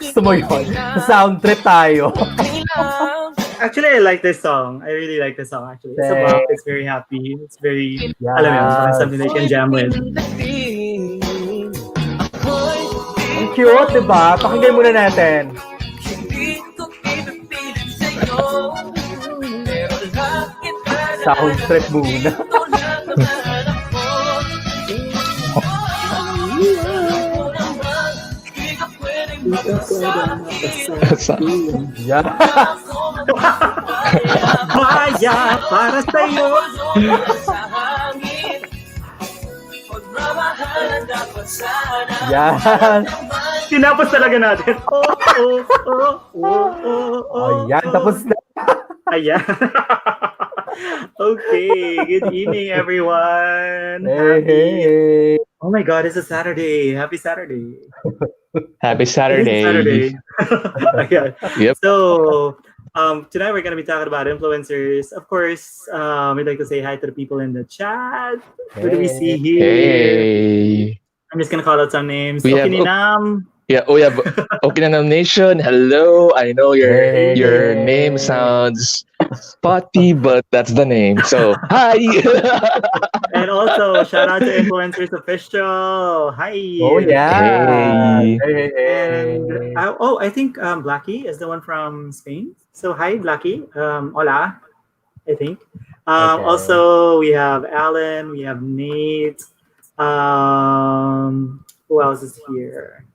Gusto mo yun? Sound trip tayo. Actually, I like this song. I really like this song, actually. It's a bop. It's very happy. It's very, alam mo yun, parang something that you can jam with. Ang cute, diba? Pakinggan muna natin. Sound trip muna. Yeah. Maya para sa'yo. Yan. Tinapos talaga natin. Ayan, tapos na. Ayan. Okay, good evening, everyone. Hey. Oh my God, it's a Saturday. Happy Saturday. Happy Saturday. Saturday. Ayan. Yep. So, tonight we're going to be talking about influencers. Of course, we'd like to say hi to the people in the chat. Who do we see here? Hey. I'm just going to call out some names. We have Okininam. Yeah, we have Okinawa Nation. Hello. I know your name sounds spotty, but that's the name. So, hi. And also, shout out to Influencers Official. Hi. Oh, yeah. Hey. And I think Blackie is the one from Spain. So hi, Blackie. Hola, I think. Okay. Also, we have Alan. We have Nate. Who else is here?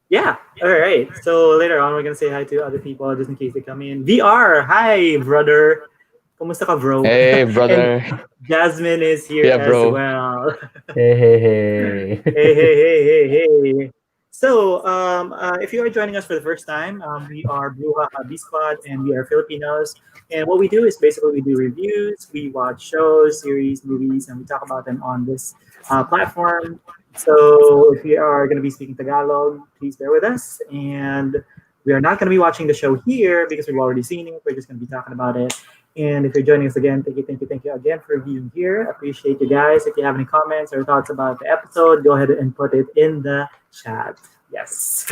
Yeah. All right. So later on, we're gonna say hi to other people just in case they come in. VR. Hi, brother. Kumusta ka, bro? Hey, brother. Jasmine is here as well. Hey. Hey. So, if you are joining us for the first time, we are Brouhaha B Squad, and we are Filipinos. And what we do is basically we do reviews, we watch shows, series, movies, and we talk about them on this platform. So, if you are going to be speaking Tagalog, please bear with us. And we are not going to be watching the show here because we've already seen it. We're just going to be talking about it. And if you're joining us again, thank you again for being here. Appreciate you guys. If you have any comments or thoughts about the episode, go ahead and put it in the chat. Yes.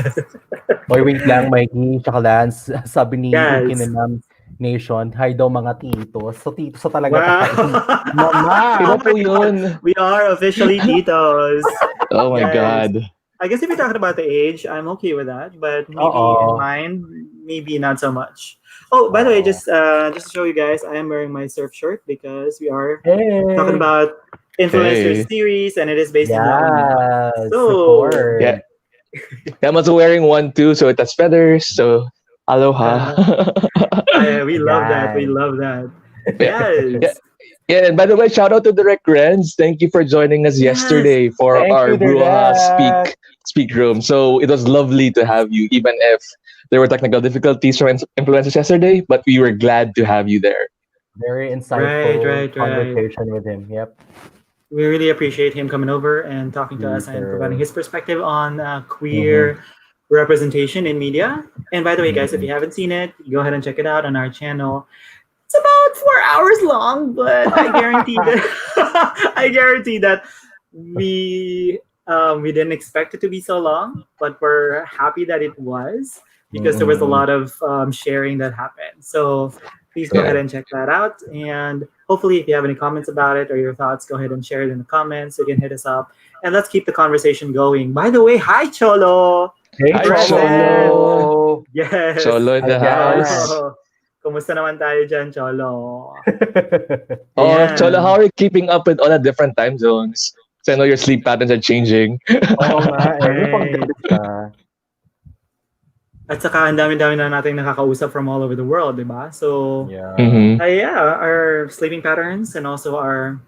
Oy, wait lang, Mikey. Tsaka Lance, sabi ni Yes. Kinenam Nation, hi daw mga titos. So, titos sa talaga. Wow. Mama! Sino po yun? We are officially titos. Oh my Yes. God. I guess if you're talking about the age, I'm okay with that. But maybe in mine, maybe not so much. Oh, by the way, just to show you guys, I am wearing my surf shirt because we are talking about influencer series, and it is based in Yes, So, Yeah. I'm also wearing one too, so it has feathers. So, aloha. we love that. We love that. Yes. Yeah, and by the way, shout out to Direct Rens. Thank you for joining us yesterday for Thank our you, Brouhaha speak room. So it was lovely to have you, even if there were technical difficulties from influencers yesterday, but we were glad to have you there. Very insightful Right. conversation with him. Yep. We really appreciate him coming over and talking to us and providing his perspective on queer representation in media. And by the way, guys, if you haven't seen it, go ahead and check it out on our channel. It's about 4 hours long, but I guarantee that we didn't expect it to be so long, but we're happy that it was because there was a lot of sharing that happened. So please go ahead and check that out. And hopefully, if you have any comments about it or your thoughts, go ahead and share it in the comments. You can hit us up. And let's keep the conversation going. By the way, hi, Cholo. Hey, Hi, Cholo. Yes. Cholo in the house. Kumusta naman tayo dyan, Cholo? Oh, Ayan. Cholo, how are you keeping up with all the different time zones? So I know your sleep patterns are changing. Oo nga. At saka, ang dami-dami na natin nakakausap from all over the world, di ba? So, Mhm. our sleeping patterns and also our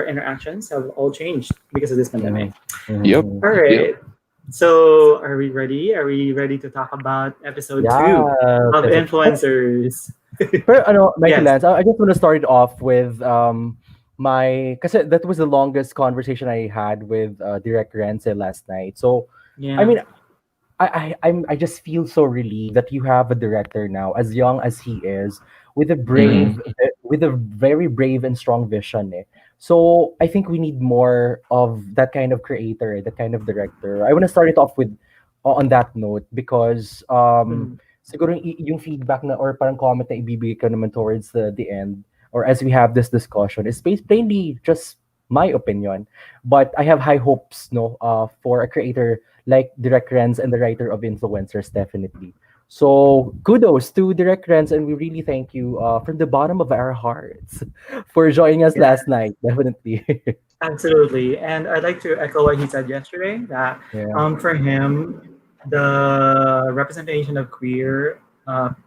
interactions have all changed because of this pandemic. Yep. All right. So, are we ready? Are we ready to talk about episode 2 of Influencers? Pero Michael Yes. Lance, I just want to start off with because that was the longest conversation I had with Direct Rense last night. So, I Yeah. mean, I just feel so relieved that you have a director now, as young as he is, with a Mm-hmm. with a very brave and strong vision. Eh. So I think we need more of that kind of creator, that kind of director. I want to start it off with on that note because Mm. siguro yung feedback na or parang comment na ibibigay ko naman towards the end or as we have this discussion is plainly just my opinion, but I have high hopes no for a creator like Direct Rens and the writer of Influencers, definitely. So kudos to Direct Rens, and we really thank you from the bottom of our hearts for joining us Yeah, last night. Definitely. absolutely. And I'd like to echo what he said yesterday that Yeah. for him, the representation of queer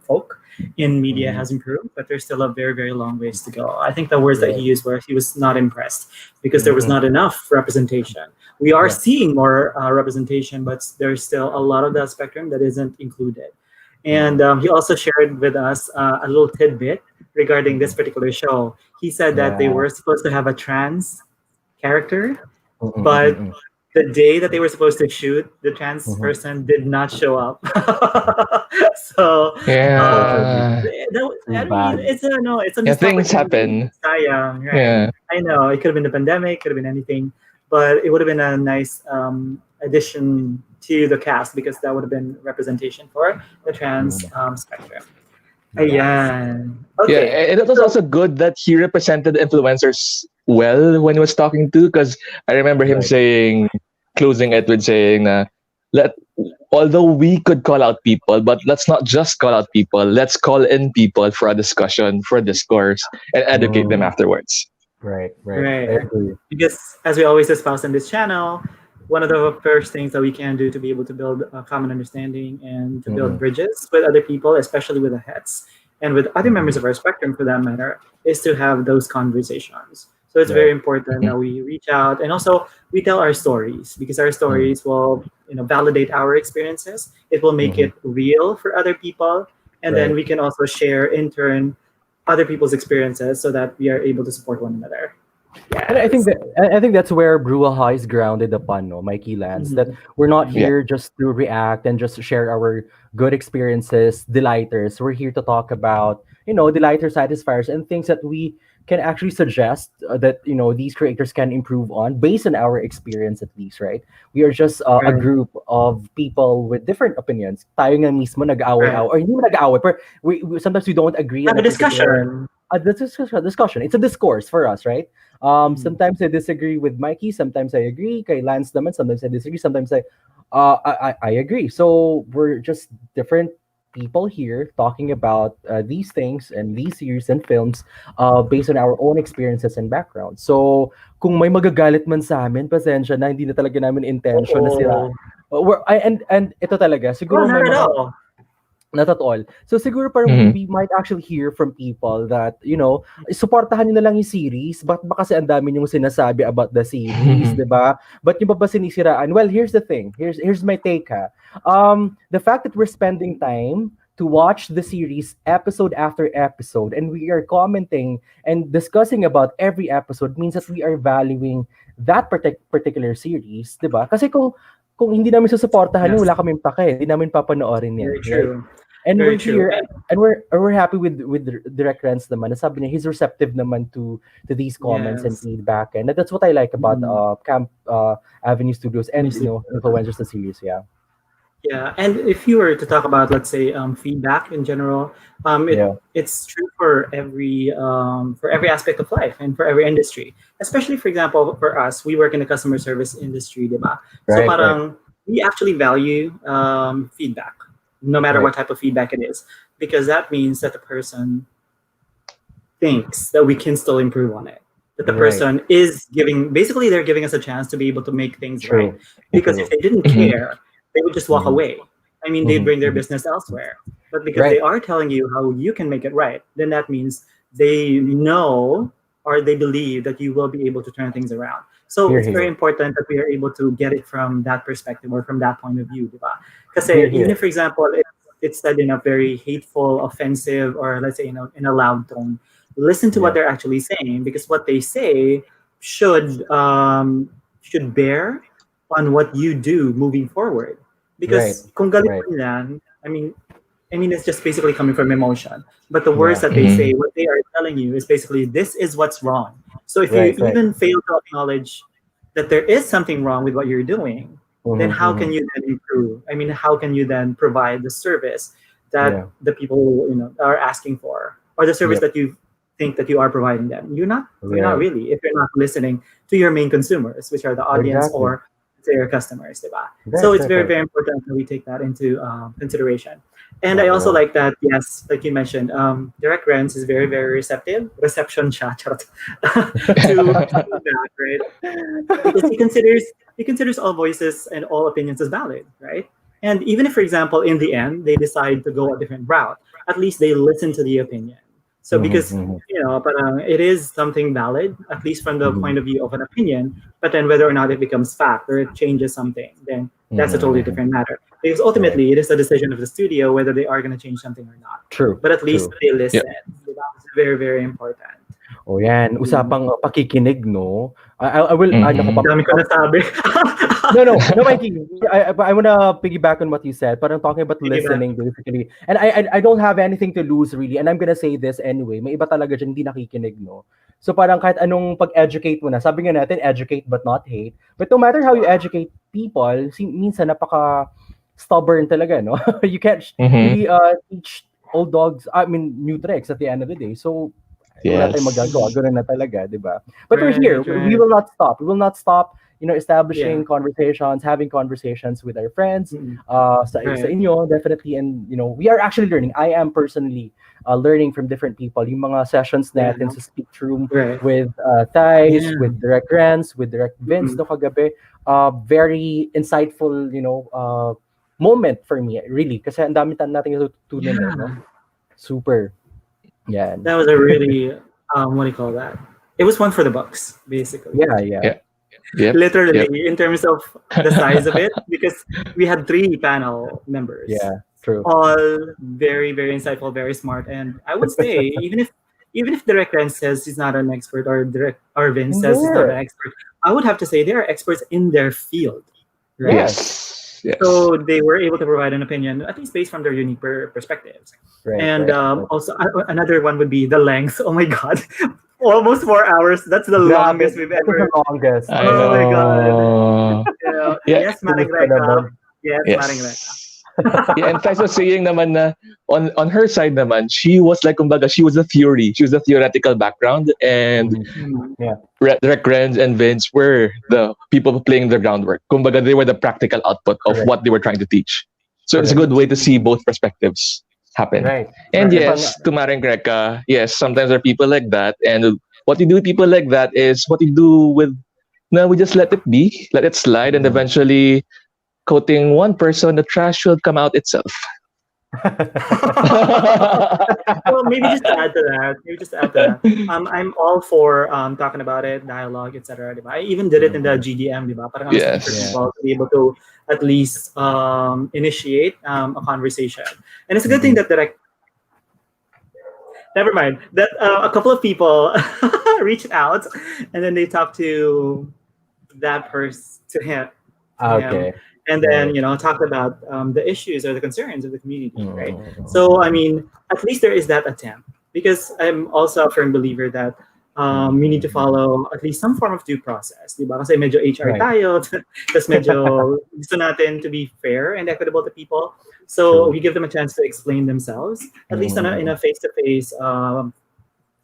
folk in media Mhm. has improved, but there's still a very, very long ways to go. I think the words that he Right. used were he was not impressed because there was Mhm. not enough representation. We are Yeah. seeing more representation, but there's still a lot of that spectrum that isn't included. And Mhm. he also shared with us a little tidbit regarding this Mhm. particular show. He said that they Yeah. were supposed to have a trans character, Mhm, mhm, but mhm, the day that they were supposed to shoot, the trans mhm. person did not show up. So Yeah. that, Too I mean, bad. it's a no, it's a Yeah, missed things opportunity. happen. Sayang, right? Yeah. I know it could have been the pandemic, could have been anything, but it would have been a nice addition to the cast because that would have been representation for the trans Mm. spectrum. Yes. Ayan. Yeah, Okay. and it was So also good that he represented influencers well when he was talking to, because I remember him Right. saying, closing it with saying, let although we could call out people, but let's not just call out people. Let's call in people for a discussion, for a discourse, and educate them Mm. afterwards. Right. Right. I right. agree. Because as we always espouse on this channel, one of the first things that we can do to be able to build a common understanding and to build Mhm, bridges with other people, especially with the heads and with other mhm. members of our spectrum for that matter, is to have those conversations. So it's very Right. important Mhm. that we reach out and also we tell our stories because our Mm. stories will, validate our experiences. It will make Mhm. it real for other people. And then Right. we can also share in turn other people's experiences so that we are able to support one another. And I think Yes. that I think that's where Brouhaha is grounded upon, no, Mikey Lance. That Mhm. we're not Yeah. here just to react and just share our good experiences, delighters. We're here to talk about, delighters, satisfiers, and things that we can actually suggest that these creators can improve on based on our experience at least, right? We are just a Right. group of people with different opinions. Tayo nga mismo nag-away-away, Right. or hindi mo nag-away, but sometimes we don't agree on Have a a particular. discussion. This is a discussion. It's a discourse for us, right? Mhm. Sometimes I disagree with Mikey. Sometimes I agree. Kay Lance naman. Sometimes I disagree. Sometimes I agree. So we're just different people here talking about these things and these series and films based on our own experiences and background. So kung may magagalit man sa amin, pasensya na, hindi na talaga namin intention na sira. Oo. And ito talaga, Oh, siguro may not at mga all. not at all. So siguro parang Mhm. we might actually hear from people that, suportahan niyo na lang yung series. Ba't ba kasi ang dami niyong sinasabi about the series, di ba? Ba't niyo ba sinisiraan? Well, here's the thing. Here's my take, ha. The fact that we're spending time to watch the series episode after episode and we are commenting and discussing about every episode means that we are valuing that particular series, di ba? Kasi kung hindi namin susuportahan yun, Yes, wala kaming pake. Hindi namin papanoorin yan, very right? true. And Very we're true. here And and we're happy with Direct Rents naman. Sabi niya he's receptive naman to these comments and yes. feedback, and that's what I like about Mhm. Camp Avenue Studios and Honestly, Influencers the series. Yeah, yeah. And if you were to talk about, let's say, feedback in general, yeah, it's true for every aspect of life and for every industry. Especially, for example, for us, we work in the customer service industry, diba? So right, right, parang we actually value feedback, no matter right. what type of feedback it is, because that means that the person thinks that we can still improve on it. That the Right. person is giving, basically, they're giving us a chance to be able to make things right. True, Because if true. they didn't Mhm. care, they would just walk Mm-hmm, away. I mean, they'd mm-hmm, bring their mm-hmm. business elsewhere. But because they Right. are telling you how you can make it right, then that means they know or they believe that you will be able to turn things around. So Here, it's very here, important that we are able to get it from that perspective or from that point of view, because here, even here. if, for example, it's said in a very hateful, offensive, or let's say in a loud tone, listen to what Yeah. they're actually saying, because what they say should should bear on what you do moving forward. Right. Because kung galit Right. mo yan, I mean, it's just basically coming from emotion. But the words Yeah. that they say, what they are telling you is basically this is what's wrong. So if you Right. Right. even fail to acknowledge that there is something wrong with what you're doing, then Mm-hmm, how mm-hmm. can you then improve? I mean, how can you then provide the service that Yeah. the people are asking for, or the service Yep. that you think that you are providing them? You're not. You're not Right. really if you're not listening to your main consumers, which are the audience Exactly. or to your customers, diba? Right. So it's Right. very, Right. very important that we take that into consideration. And I also Oh. like that, yes, like you mentioned, Direct Rents is very, very receptive, reception siya, charot, to feedback, right? Because he considers all voices and all opinions as valid, right? And even if, for example, in the end they decide to go a different route, at least they listen to the opinion. So Mm-hmm, because mm-hmm, it is something valid, at least from the mm-hmm, point of view of an opinion. But then whether or not it becomes fact or it changes something, then that's a mm-hmm, totally mm-hmm. different matter. Because Right. ultimately, it is the decision of the studio whether they are going to change something or not. True. But at least True. they Yep. listen. That's very, very important. O yan, Mm. usapang pakikinig 'no? I will naku Mhm. Dami ko nasabi. no, no, no, Mikey. I wanna piggyback on what you said, but I'm talking about Sige ba? listening basically. And I don't have anything to lose really, and I'm gonna say this anyway. May iba talaga diyan hindi nakikinig, no? So parang kahit anong pag-educate mo na, sabi nga natin, educate but not hate. But no matter how you educate people, minsan napaka stubborn talaga, no? You can't Mhm. really teach old dogs, I mean, new tricks at the end of the day. So wala tayong magagawa, Yes. ganun na talaga, di ba? But we're Right, here. We right. will not stop. We will not stop, Yeah. establishing conversations, having conversations with our friends, Mm-mm. sa Right. inyo, definitely. And, we are actually learning. I am personally learning from different people. Yung mga sessions Yeah. natin sa Speak Room Right. with Thais, Yeah. with Direct Rents, with Direct Vince, Mm-mm. no kagabi, very insightful, moment for me, really. Kasi ang dami natin natutunan no? Yeah. Super. Yan. That was a really what do you call that? It was one for the books, basically. Yeah, yeah. Yeah. Yep. Literally, Yep. in terms of the size of it, because we had 3 panel members, Yeah, true. all very, very insightful, very smart. And I would say, even if Direct Ren says he's not an expert, or Vince says he's not an Hindi. expert, I would have to say they are experts in their field, right? Yes. Yes. Yes. So they were able to provide an opinion, at least based from their unique perspectives. Right, And right. also, another one would be the length. Oh my God, almost 4 hours. That's the Grabe, longest we've that was ever. the longest. I Oh my God. know. Yeah. Yeah. Yes, Maring Kinis ka Reka. naman. Yes, Maring Reka. Yes. Yeah, and Thais was saying naman na on her side naman, she was like kumbaga, she was a theory. She was a theoretical background, and Mhm. Yeah, Rec Renz and Vince were the people playing the groundwork. Kumbaga, they were the practical output of correct. what they were trying to teach. So it's a Correct. good way to see both perspectives happen. Right. And Right. yes, to Maring Greca, yes, sometimes there are people like that. And what you do with people like that is what you do with, no, we just let it be, let it slide, and Mhm. eventually, quoting one person, the trash will come out itself. Well, maybe just to add to that. I'm all for talking about it, dialogue, etc. Diba? I even did it in the GDM, diba? Parang I'm looking for Yes. people to be able to at least initiate a conversation. And it's a good thing that direct. Never mind. That a couple of people reached out, and then they talked to that person, to him, Okay. and then Right. talked about the issues or the concerns of the community, right? Mhm. So I mean, at least there is that attempt, because I'm also a firm believer that we need to follow at least some form of due process, di ba? Kasi medyo HR Right. tayo, tapos medyo gusto natin to be fair and equitable to people. So True. we give them a chance to explain themselves, at least in Mhm. a face-to-face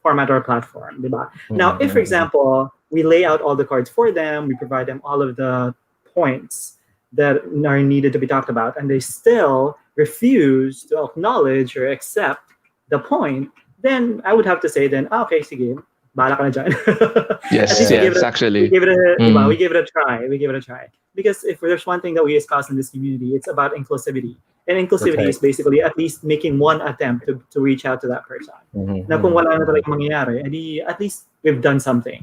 format or platform, di ba? Now, if, for Mhm. example, we lay out all the cards for them, we provide them all of the points that are needed to be talked about, and they still refuse to acknowledge or accept the point, then I would have to say then, okay, sige, bahala ka na dyan. At Yes, least Yeah. yes, actually. we gave it a, diba? Mm. We gave it a try. We gave it a try. Because if there's one thing that we espouse in this community, it's about inclusivity. And inclusivity right. is basically at least making one attempt to reach out to that person. Mhm. Na kung wala na talaga mangyayari, edi at least we've done something.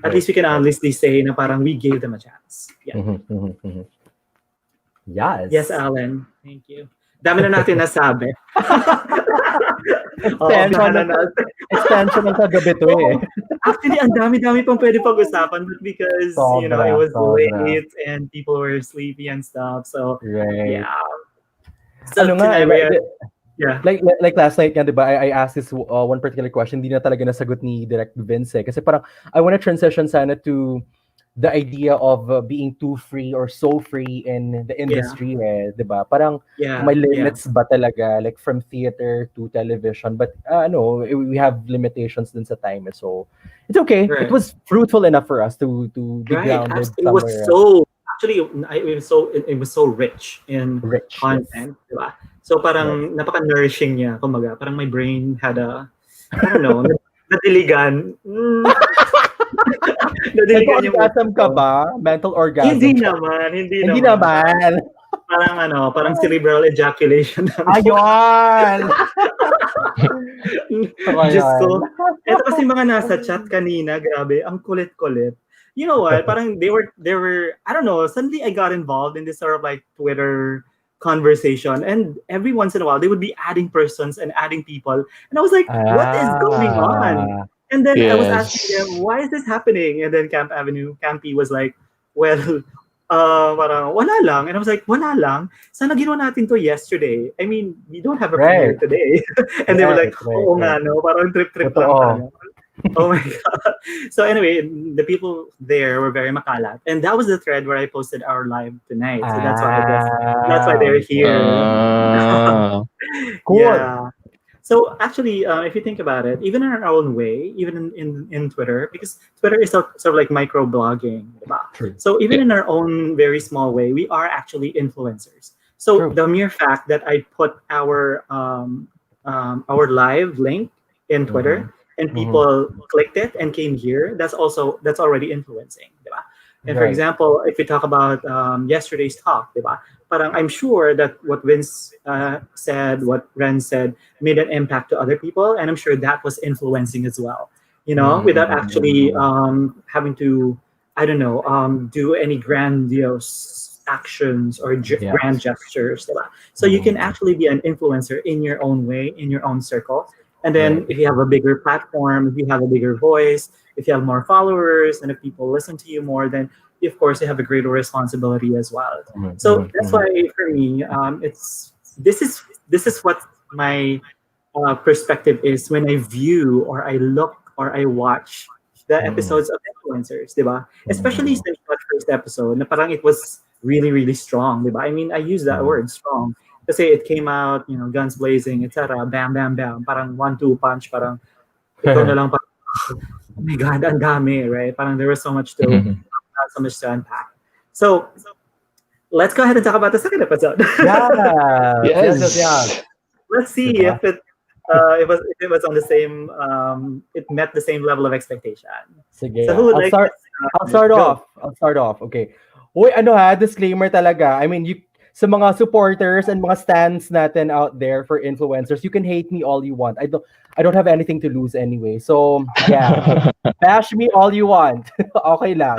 At least we can honestly say na parang we gave them a chance. Yeah. Mhm. Mhm. Mhm. Yes. Yes, Alan. Thank you. Dami na natin nasabi. Extension na ng extension ng kagabi to eh. Actually, ang dami-dami pang pwede pag-usapan, but because, it Sobra, was sobra. late and people were sleepy and stuff. So, Right. yeah. So, Ano nga, tonight we are, yeah. like last night nga, di ba, I asked this one particular question, hindi na talaga nasagot ni Direct Vince eh. Kasi parang, I wanna transition sana to the idea of being too free or so free in the industry eh, di ba? Parang, Yeah. may limits ba talaga, like from theater to television, but we have limitations din sa time eh. So, it's okay. Right. It was fruitful enough for us to be Right. grounded It was somewhere so, actually, it was so rich in rich. content, di ba? So, parang napaka-nourishing niya. Kumbaga, parang my brain had I don't know, nadiligan. Nadiligan yung Nag-orgasm ka ba? Mental orgasm? Hindi naman, hindi Hindi naman. naman. Parang cerebral ejaculation. Ayun! Diyos ko. Ito kasi mga nasa chat kanina, grabe, ang kulit-kulit. You know what? Parang they were, I don't know, suddenly I got involved in this sort of like Twitter conversation, and every once in a while they would be adding persons and adding people, and I was like, what is going on? And then I was asking them, why is this happening? And then Campy was like, well, parang wala lang. And I was like, wala lang? Sana ginawa natin to yesterday. I mean, we don't have a premiere today. And they were like, oo nga, no? Parang trip-trip lang tayo. Oh my God. So anyway, the people there were very makalat. And that was the thread where I posted our live tonight. So that's why I guess that's why they're here. Cool. Yeah. So actually, if you think about it, even in our own way, even in Twitter, because Twitter is sort of like micro-blogging. True. So even in our own very small way, we are actually influencers. So the mere fact that I put our live link in Twitter, and people clicked it and came here, that's already influencing. And for example, if we talk about yesterday's talk, parang I'm sure that what Vince said, what Ren said, made an impact to other people, and I'm sure that was influencing as well. Without actually having to, I don't know, do any grandiose actions or grand gestures. So you can actually be an influencer in your own way, in your own circle. And then if you have a bigger platform, if you have a bigger voice, if you have more followers, and if people listen to you more, then of course you have a greater responsibility as well. So that's why for me, this is what my perspective is when I view or I look or I watch the episodes of influencers, diba? Especially since that first episode, na parang it was really, really strong, diba? I mean, I use that word, strong. Kasi it came out, guns blazing, etc. Bam, bam, bam. Parang 1-2 punch. Parang ikaw na lang. Parang, oh my God, ang dami, right? Parang there was so much to unpack. So let's go ahead and talk about the second episode. Yes. Let's see if it was on the same. It met the same level of expectation. Sige, so who would I'll start off. Okay. Uy, disclaimer talaga. I mean, sa mga supporters and mga stands natin out there for influencers, you can hate me all you want. I don't have anything to lose anyway. So, yeah. Bash me all you want. Okay lang.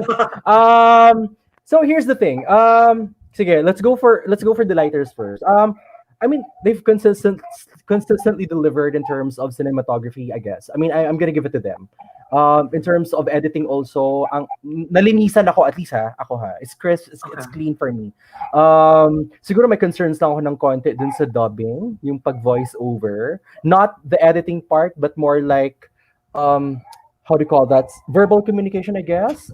So here's the thing. Sige, let's go for the lighters first. I mean, they've consistently delivered in terms of cinematography, I guess. I mean, I'm gonna give it to them. In terms of editing also, nalinisan ako, at least ako. It's crisp, it's clean for me. Siguro may concerns lang ako ng konti dun sa dubbing, yung pag voice over. Not the editing part, but more like, how do you call that? Verbal communication, I guess.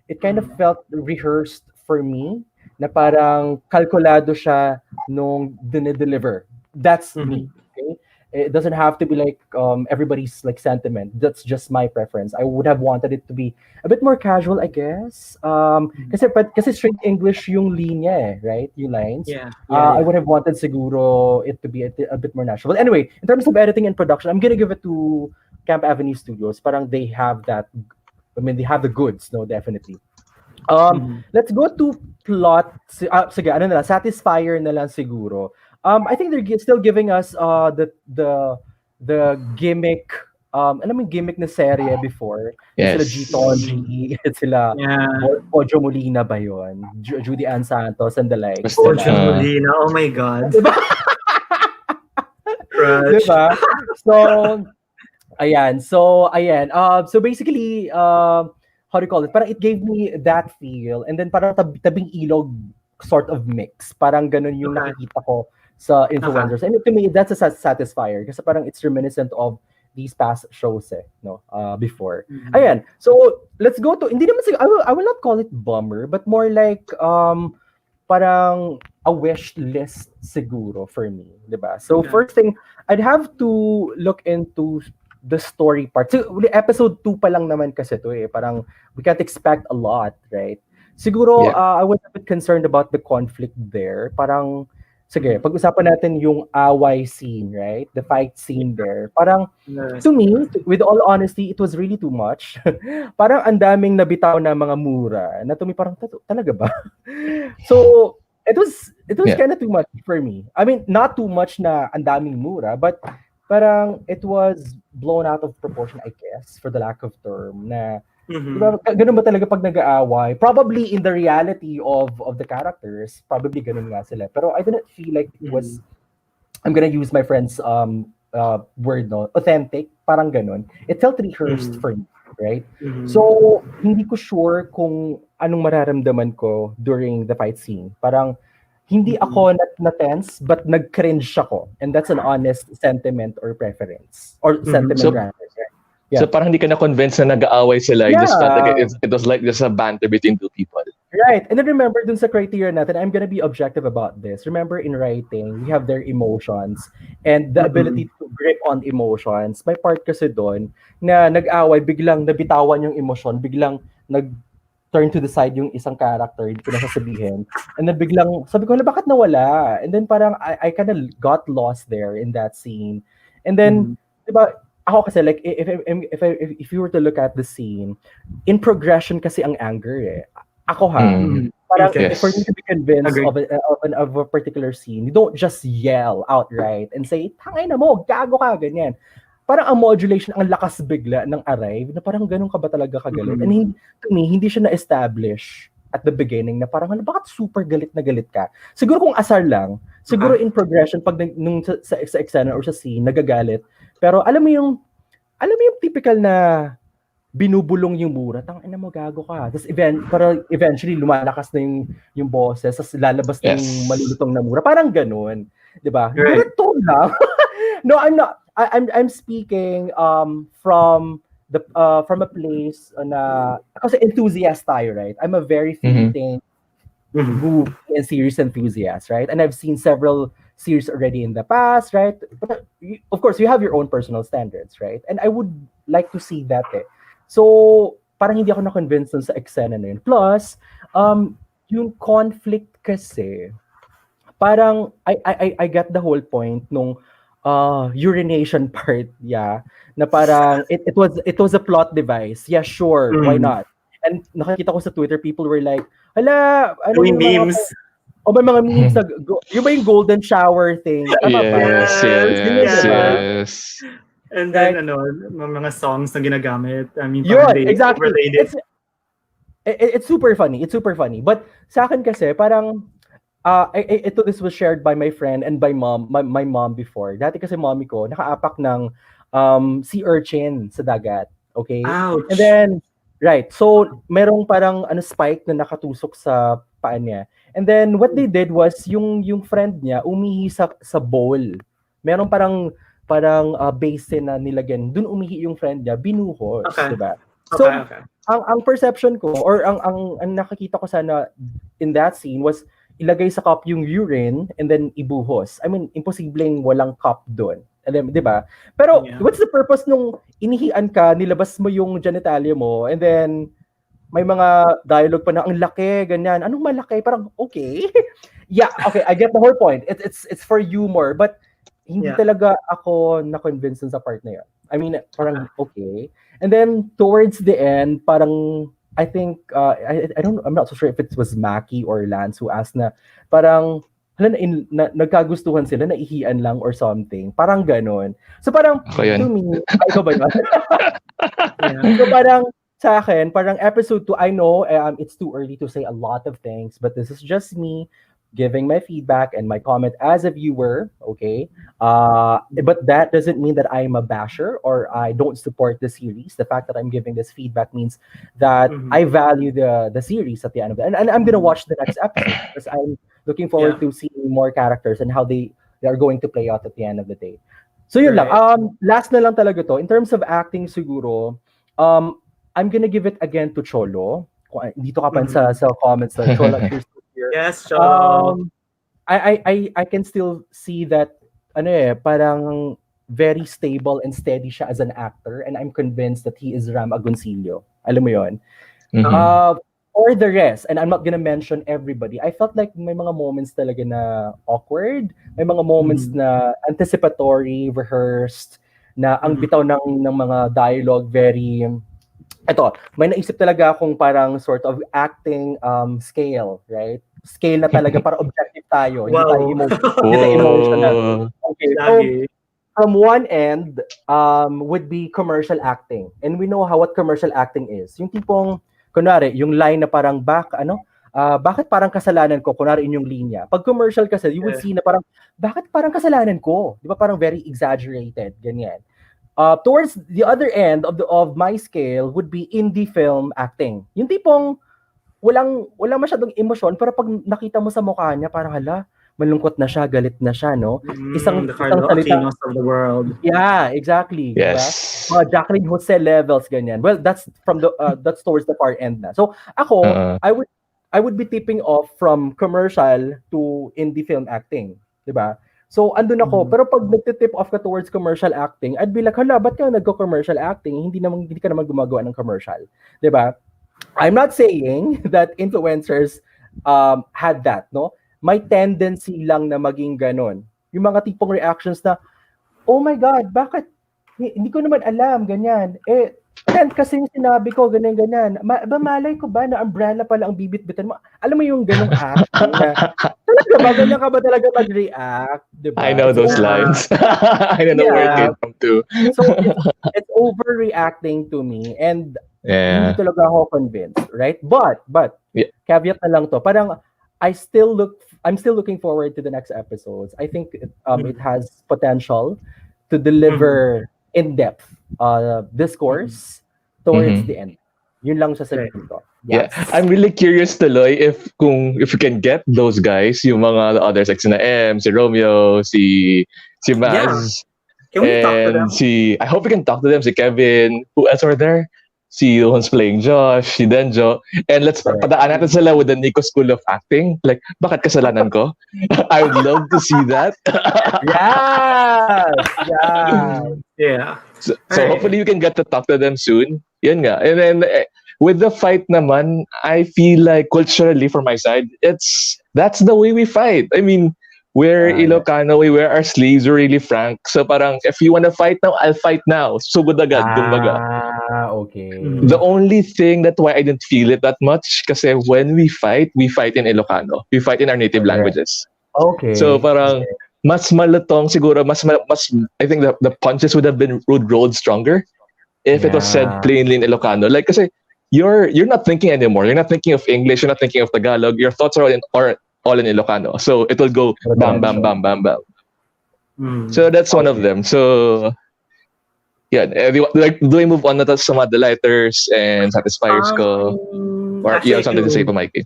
It kind of felt rehearsed for me, na parang kalkulado siya nung dinideliver. That's me. Okay? It doesn't have to be like everybody's like sentiment. That's just my preference. I would have wanted it to be a bit more casual, I guess. Kasi straight English yung linya, right? Yung lines. I would have wanted siguro it to be a bit more natural. But anyway, in terms of editing and production, I'm gonna give it to Camp Avenue Studios. Parang they have that. I mean, they have the goods, no, definitely. Let's go to plot. Sige, ano na lang, Satisfier na lang siguro. I think they're still giving us the gimmick. Alam mo yung gimmick na serye before? Yes. Sila G-Tony, sila Ojo Molina ba yun? Judy Ann Santos and the like. Ojo Molina, oh my God. Crush. Diba? So, ayan. So basically, how do you call it? Parang it gave me that feel. And then parang tabing ilog sort of mix. Parang ganun yung Okay. nakikita ko sa Okay. influencers. And to me, that's a satisfier. Kasi parang it's reminiscent of these past shows no? Before. Mhm. Ayan. So, let's go to, hindi naman I will not call it bummer, but more like, parang a wish list siguro for me, 'di ba? So Okay. first thing, I'd have to look into the story part. So episode 2 pa lang naman kasi to eh. Parang we can't expect a lot, right? Siguro Yeah. I was a bit concerned about the conflict there. Parang sige, pag-usapan natin yung away scene, right? The fight scene there. Parang Yes. to me, with all honesty, it was really too much. Parang ang daming nabitaw na mga mura na to me parang talaga ba? So it was Yeah. kind of too much for me. I mean, not too much na ang daming mura, but parang it was blown out of proportion, I guess, for the lack of term na Mhm. diba, ganun ba talaga pag nag-aaway? Probably in the reality of the characters, probably ganun nga sila. Pero I didn't feel like it was, I'm gonna use my friend's word, no, authentic, parang ganun. It felt rehearsed for me, right? Mhm. So, hindi ko sure kung anong mararamdaman ko during the fight scene. Parang hindi ako na-tense, but nag-cringe ako. And that's an honest sentiment or preference. Or sentiment, So- rather. So Yeah. parang hindi ka na-convince na nag-aaway sila. You just felt like it was like just a banter between two people. Right. And then remember dun sa criteria natin, I'm gonna be objective about this. Remember in writing, we have their emotions and the ability to grip on emotions. May part kasi doon na nag-away, biglang nabitawan yung emosyon, biglang nag-turn to the side yung isang character, hindi ko na sasabihin. And then biglang, sabi ko, bakit nawala? And then parang I kind of got lost there in that scene. And then, diba, ako kasi like if you were to look at the scene, in progression kasi ang anger eh. Ako parang Okay. for me to be convinced Agreed. of a particular scene, you don't just yell outright and say, "Tangay na mo, gago ka," ganyan. Parang ang modulation, ang lakas bigla ng arrive na parang ganun ka ba talaga kagalit? And to me, hindi siya na-establish at the beginning na parang bakit super galit na galit ka? Siguro kung asar lang, siguro in progression pag nung sa eksena or sa scene nagagalit. Pero alam mo yung typical na binubulong yung mura, tangina mo gago ka. Tapos pero eventually lumalakas na yung boses, tapos lalabas na yung Yes. malulutong na mura. Parang ganun, 'di ba? Right. Ganito lang. No, I'm not. I'm speaking from a place na kasi enthusiast tayo, right? I'm a very fleeting movie and series enthusiast, right? And I've seen several series already in the past, right? But of course, you have your own personal standards, right? And I would like to see that eh. So, parang hindi ako na-convince dun sa eksena na yun. Plus, yung conflict kasi, parang I get the whole point nung urination part, yeah, na parang it was a plot device. Yeah, sure, why not? And nakikita ko sa Twitter, people were like, hala, ano Doing yung memes. may mga memes na, yung ba yung golden shower thing? Tama ba? Yes. And then, mga songs na ginagamit. I mean, Yun, parang they exactly. overlaid it. It's super funny. It's super funny. But sa akin kasi, parang, this was shared by my friend and by my mom before. Dati kasi mommy ko, nakaapak ng sea urchin sa dagat. Okay? Ouch. And then, right. So, merong parang spike na nakatusok sa paa niya. And then, what they did was, yung friend niya, umihi sa bowl. Merong parang basin na nilagyan. Dun umihi yung friend niya, binuhos. Okay. Diba? So, Okay. ang perception ko, or ang nakakita ko sana in that scene was, ilagay sa cup yung urine and then ibuhos. I mean, imposibleng walang cup doon. And then, 'di ba? Pero what's the purpose nung inihian ka, nilabas mo yung genitalia mo and then may mga dialogue pa na ang laki, ganyan. Anong malaki? Parang okay. Yeah, okay, I get the whole point. It's for humor, but hindi talaga ako na-convince sa part na 'yon. I mean, parang okay. And then towards the end, parang I think I'm not so sure if it was Maki or Lance who asked na parang nagkagustuhan sila, naihian lang or something. Parang ganon. So parang to me, ikaw ba yun? So parang sa akin, parang episode 2, I know it's too early to say a lot of things, but this is just me. giving my feedback and my comment as a viewer, okay? But that doesn't mean that I'm a basher or I don't support the series. The fact that I'm giving this feedback means that Mhm. I value the series at the end of it. And I'm gonna watch the next episode because I'm looking Yeah. forward to seeing more characters and how they are going to play out at the end of the day. So yun lang. Right. Last na lang talaga to. In terms of acting siguro, I'm gonna give it again to Cholo. Dito ka pa Mhm. sa comments na Cholo, if you're still here. Yes, Cholo. Um, I can still see that ano parang very stable and steady siya as an actor, and I'm convinced that he is Ram Agoncillo. Alam mo 'yon? Mhm. Uh, for the rest, and I'm not gonna mention everybody, I felt like may mga moments talaga na awkward, may mga moments Mhm. na anticipatory, rehearsed, na ang Mhm. bitaw ng mga dialogue very eto, may naisip talaga akong parang sort of acting scale, right? Scale na talaga para objective tayo, Wow. hindi tayo emotional. Whoa. Okay, so Lagi. from one end would be commercial acting. And we know how what commercial acting is. Yung tipong kunwari, yung line na parang bakit parang kasalanan ko? Kunwari yun yung linya. Pag commercial kasi, you would Yeah. see na parang bakit parang kasalanan ko? 'Di ba parang very exaggerated, ganyan. Towards the other end of my scale would be indie film acting. Yung tipong walang masyadong emosyon pero pag nakita mo sa mukha niya parang hala, malungkot na siya, galit na siya, no? The Isang Carlo salita. Aquinos of the world. Yeah, exactly, 'di ba? Yes. Mga Jacqueline Jose levels ganyan. Well, that's towards the far end na. So, ako, Uh-uh. I would be tipping off from commercial to indie film acting, 'di ba? So, andun ako. Mhm. Pero pag nagtitip off ka towards commercial acting, I'd be like, hala, ba't ka nagko-commercial acting? Hindi ka naman gumagawa ng commercial, 'di ba? I'm not saying that influencers had that, no? May tendency lang na maging ganon. Yung mga tipong reactions na, oh my God, bakit? Hindi ko naman alam, ganyan. Trend kasi yung sinabi ko, ganyan-ganyan. Malay ko ba na umbrella pala ang bibit-bitan mo? Alam mo yung ganong acting na, talaga ba? Ganyan ka ba talaga mag-react? I Diba? know It's those Yeah. lines. I don't know where it yeah. came from too. So, it's overreacting to me and hindi Yeah. talaga ako convinced, right? But, Yeah. caveat na lang to, parang I'm still looking forward to the next episodes. I think it has potential to deliver in-depth discourse towards Mhm. the end. Yun lang Right. sasabihin ko. Yeah, Yes. I'm really curious tuloy if you can get those guys, yung mga others like si Naem, si Romeo, si Yeah. Maz, Can we talk to them? and I hope we can talk to them, si Kevin, who else are there? Si who's playing Josh, si Denjo, and let's Correct. padaan natin sila with the Nico School of Acting. Like, bakit kasalanan ko? I would love to see that. Yes! Yeah. Yeah. So Alright. hopefully you can get to talk to them soon. Yun nga. And then with the fight naman, I feel like culturally for my side, that's the way we fight. I mean, we're Yeah. Ilocano, we wear our sleeves, we're really frank. So parang if you want to fight now, I'll fight now. Sugod agad, kumbaga. Okay. Mm. The only thing that why I didn't feel it that much kasi when we fight in Ilocano. We fight in our native Correct. languages. Okay. So parang mas malutong siguro, mas I think the punches would have been rolled stronger if it was said Yeah. plainly in Ilocano. Like kasi you're not thinking anymore. You're not thinking of English, you're not thinking of Tagalog. Your thoughts are all in Ilocano. So it will go bam bam bam bam bam. Mm. So that's one of Okay. them. So yeah, do we move on na to sa mga delighters and satisfiers ko? Or you have something to say to Mikey?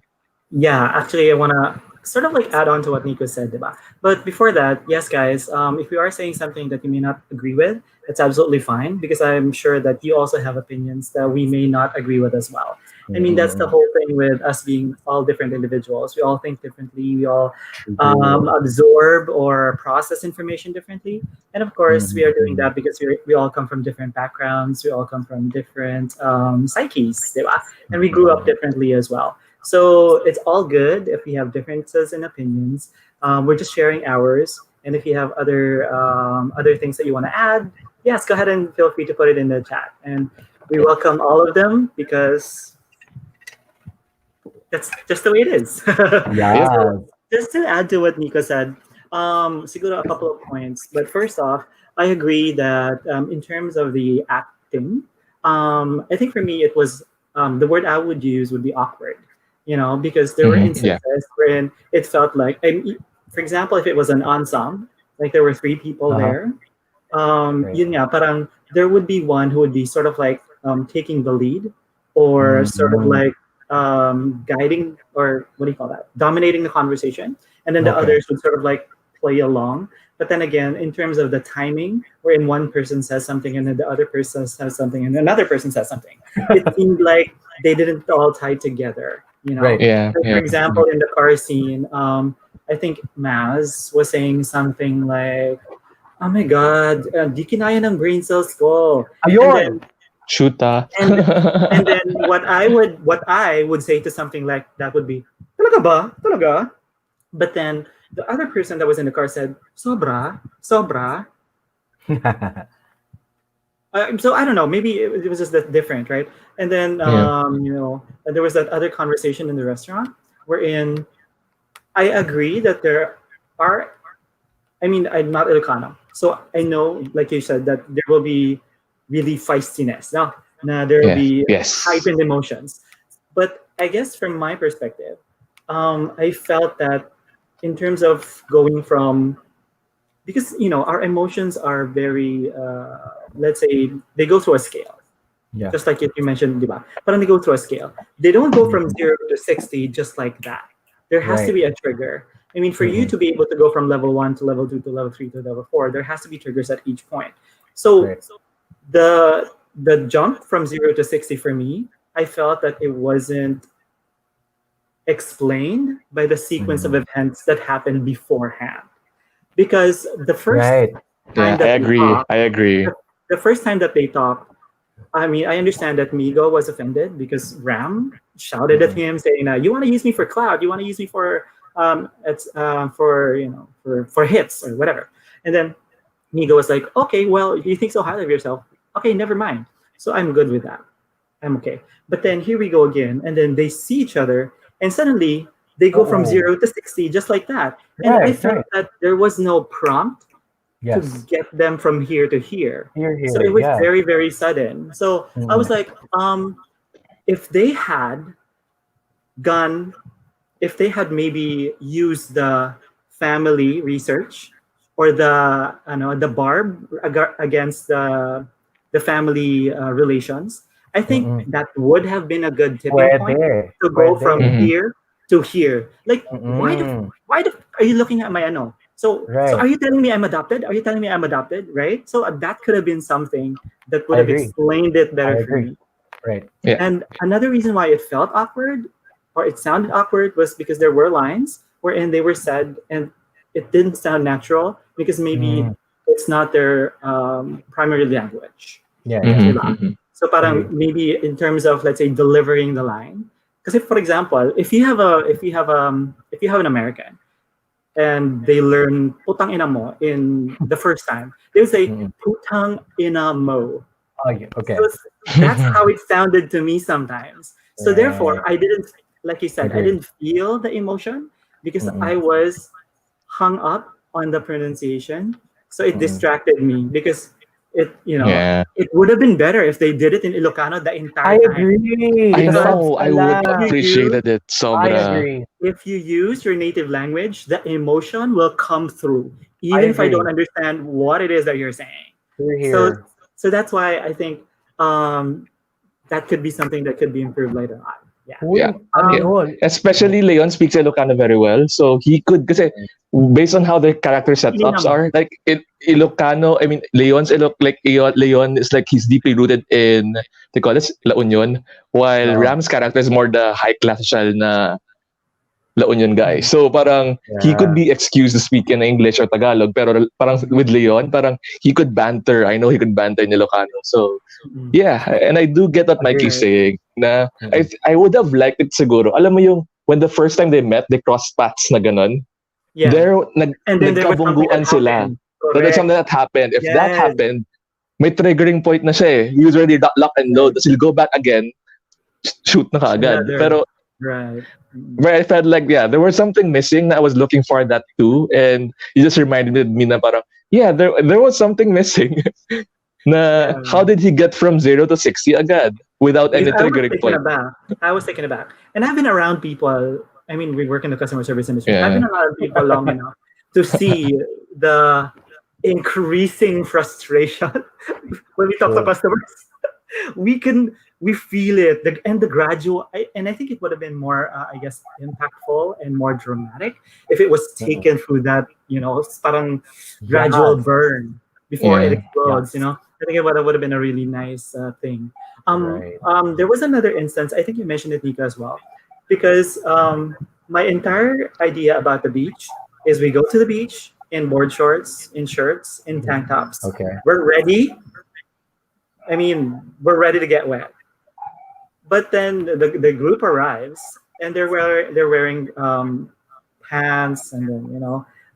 Yeah, actually, I want to sort of like add on to what Nico said, diba? But before that, yes, guys, if you are saying something that you may not agree with, it's absolutely fine because I'm sure that you also have opinions that we may not agree with as well. I mean, that's the whole thing with us being all different individuals. We all think differently. We all absorb or process information differently. And of course, we are doing that because we all come from different backgrounds. We all come from different psyches, diba? And we grew up differently as well. So it's all good if we have differences in opinions. We're just sharing ours. And if you have other things that you want to add, yes, go ahead and feel free to put it in the chat. And we welcome all of them because that's just the way it is. Yeah. So, just to add to what Nico said, siguro a couple of points. But first off, I agree that in terms of the acting, I think for me it was the word I would use would be awkward. because there were Yeah. instances wherein it felt like, for example, if it was an ensemble, like there were three people Uh-huh. there, Right. yun nga, parang there would be one who would be sort of like taking the lead, or sort of Mm-hmm. like guiding, or what do you call that? Dominating the conversation, and then the Okay. others would sort of like play along. But then again, in terms of the timing, wherein one person says something and then the other person says something and another person says something, it seemed like they didn't all tie together. Right. Yeah. Like for Yeah. example, in the car scene, I think Maz was saying something like, "Oh my God, di kinaya ng brain cells ko." And Ayun! then Shoota. and and then what I would say to something like that would be, "Talaga ba? Talaga?" But then the other person that was in the car said, "Sobra, sobra." So I don't know. Maybe it was just that different, right? And then Yeah. there was that other conversation in the restaurant wherein I agree that there are. I mean, I'm not Ilocano, so I know, like you said, that there will be really feistiness. Now there will Yeah. be Yes. heightened emotions. But I guess from my perspective, I felt that in terms of going from, because our emotions are very, let's say, they go through a scale, Yeah. just like you mentioned, diba? Parang they go through a scale. They don't go from Mhm. 0 to 60 just like that. There has to Right. be a trigger. I mean, for you Mm-mm. to be able to go from level 1 to level 2 to level 3 to level 4, there has to be triggers at each point. So Right. the jump from 0 to 60 for me, I felt that it wasn't explained by the sequence of Mhm. events that happened beforehand. Because the first Right. time Yeah. I that they agree. talked, I agree. the first time that they talked, I mean, I understand that Migo was offended because Ram shouted at Mm-mm. him saying, "You want to use me for cloud? You want to use me for for for hits or whatever?" And then Migo was like, "Okay, well, you think so highly of yourself. Okay, never mind. So I'm good with that. I'm okay." But then here we go again, and then they see each other, and suddenly they go from Oh. 0 to 60 just like that. And I Right, felt right. that there was no prompt to Yes. get them from here to here. Here, So here. it was Yeah. very, very sudden. So I was Mm-mm. like, if they had gone, if they had maybe used the family research, or the barb against the family relations, I think Mm-mm. that would have been a good tipping point Puwede. to go Puwede. from Mhm. here to here. Like, Mm-mm. are you looking at my ano? So Right. are you telling me I'm adopted? Are you telling me I'm adopted? Right? So that could have been something that would I have agree. explained it I better for agree. me. Right. Yeah. And another reason why it felt awkward, or it sounded awkward, was because there were lines wherein they were said and it didn't sound natural because maybe Mm. it's not their primary language. Yeah, yeah. Mhm. Diba? Mhm. So parang Agree. maybe in terms of, let's say, delivering the line. Because if, for example, if you have an American and they learn putang ina mo in the first time, they would say Mm-mm. putang ina mo. Oh, yeah. Okay. So that's how it sounded to me sometimes. So therefore, Right. I didn't, like you said, I Agree. didn't feel the emotion because Mm-mm. I was hung up on the pronunciation. So it Mm-mm. distracted me because Yeah. it would have been better if they did it in Ilocano the I entire time. agree. I The Because subs know. na I would if lang. you use appreciated it. I Sobra. agree. if you use your native language, the emotion will come through, I even if I don't agree. understand what it is that you're saying. Here, So here. so that's why I think that could be something that could be improved later on. Yeah. Yeah. Uy, ano Yeah. Um, yun? Especially Leon speaks Ilocano very well, so he could kasi based on how their character Pilina setups mo. are, like Ilocano. I mean, Leon is like he's deeply rooted in they call this La Union, while No. Ram's character is more the high class social na La Union guy. So parang he could Yeah. be excused to speak in English or Tagalog, pero parang with Leon, parang he could banter. I know he could banter in Ilocano. So Mm-mm. yeah, and I do get what Agree. Mikey's Right. saying. Na Mm-mm. I would have liked it siguro. Alam mo yung when the first time they met, they crossed paths na ganon. Yeah. There And then there was something that nagkabungguan sila. happened. That's Correct. something that happened. If that Yes. happened, may triggering point na siya eh. He was already lock and load. Right. Tapos he'll go back again, shoot na kaagad. Another. Pero Right. Mm-mm. where I felt like, yeah, there was something missing. I was looking for that too. And you just reminded me na parang, yeah, there was something missing. Na Yeah. how did he get from 0 to 60 agad without any I was triggering taken point? aback. I was taken aback. And I've been around people. I mean, we work in the customer service industry. I've been Yeah. around people long enough to see the increasing frustration when we talk to True. customers. We feel it, and the gradual. And I think it would have been more, I guess, impactful and more dramatic if it was Mhm. taken through that, parang gradual Yes. burn before it Yeah. explodes. Yes. I think it would have been a really nice thing. Right. There was another instance. I think you mentioned it, Nika, as well, because my entire idea about the beach is we go to the beach in board shorts, in shirts, in tank tops. Okay. We're ready. I mean, we're ready to get wet. But then the group arrives and they're wearing pants and then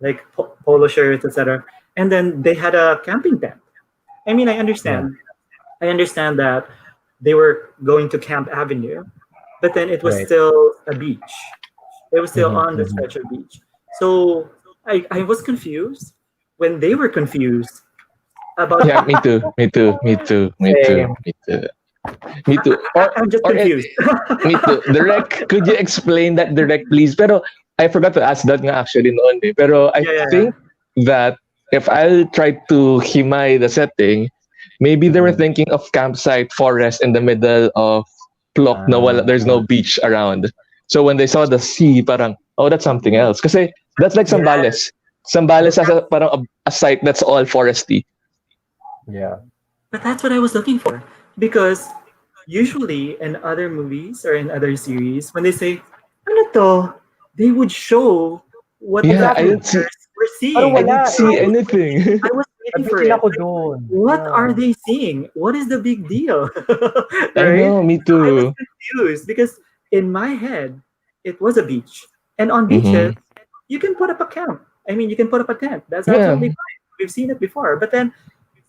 like polo shirts, etc. And then they had a camping tent. I mean, Yeah. I understand that they were going to Camp Avenue, but then it was Right. still a beach. It was still Mhm, on the mhm. stretch of beach. So I was confused when they were confused about. Yeah, me too. Me too. Me too. Me too. Same. Me too. Me too. I'm just Or confused. me too. Direct, could you explain that direct, please? Pero I forgot to ask that nga actually noon eh. Pero I Yeah, yeah, yeah. think that if I'll try to himay the setting, maybe they were Mhm. thinking of campsite forest in the middle of Plok na wala, there's no Ah, beach around. So when they saw the sea, parang, oh, that's something else. Kasi that's like Yeah, Zambales. but Zambales has a, parang a site that's all foresty. yeah. that's what I was looking for because usually in other movies or in other series when they say ano to, they would show what the Yeah, I Exactly. didn't see, characters were Pero I seeing. didn't wala So see eh. anything. I was waiting for Nabitin it. ako Like, dun. what are Yeah. they seeing? What is the big deal? I Right? know, me So I was too. confused because in my head it was a beach. And on beaches, Mm-hmm. you can put up a camp. I mean, you can put up a tent. That's Yeah. absolutely fine. We've seen it before. But then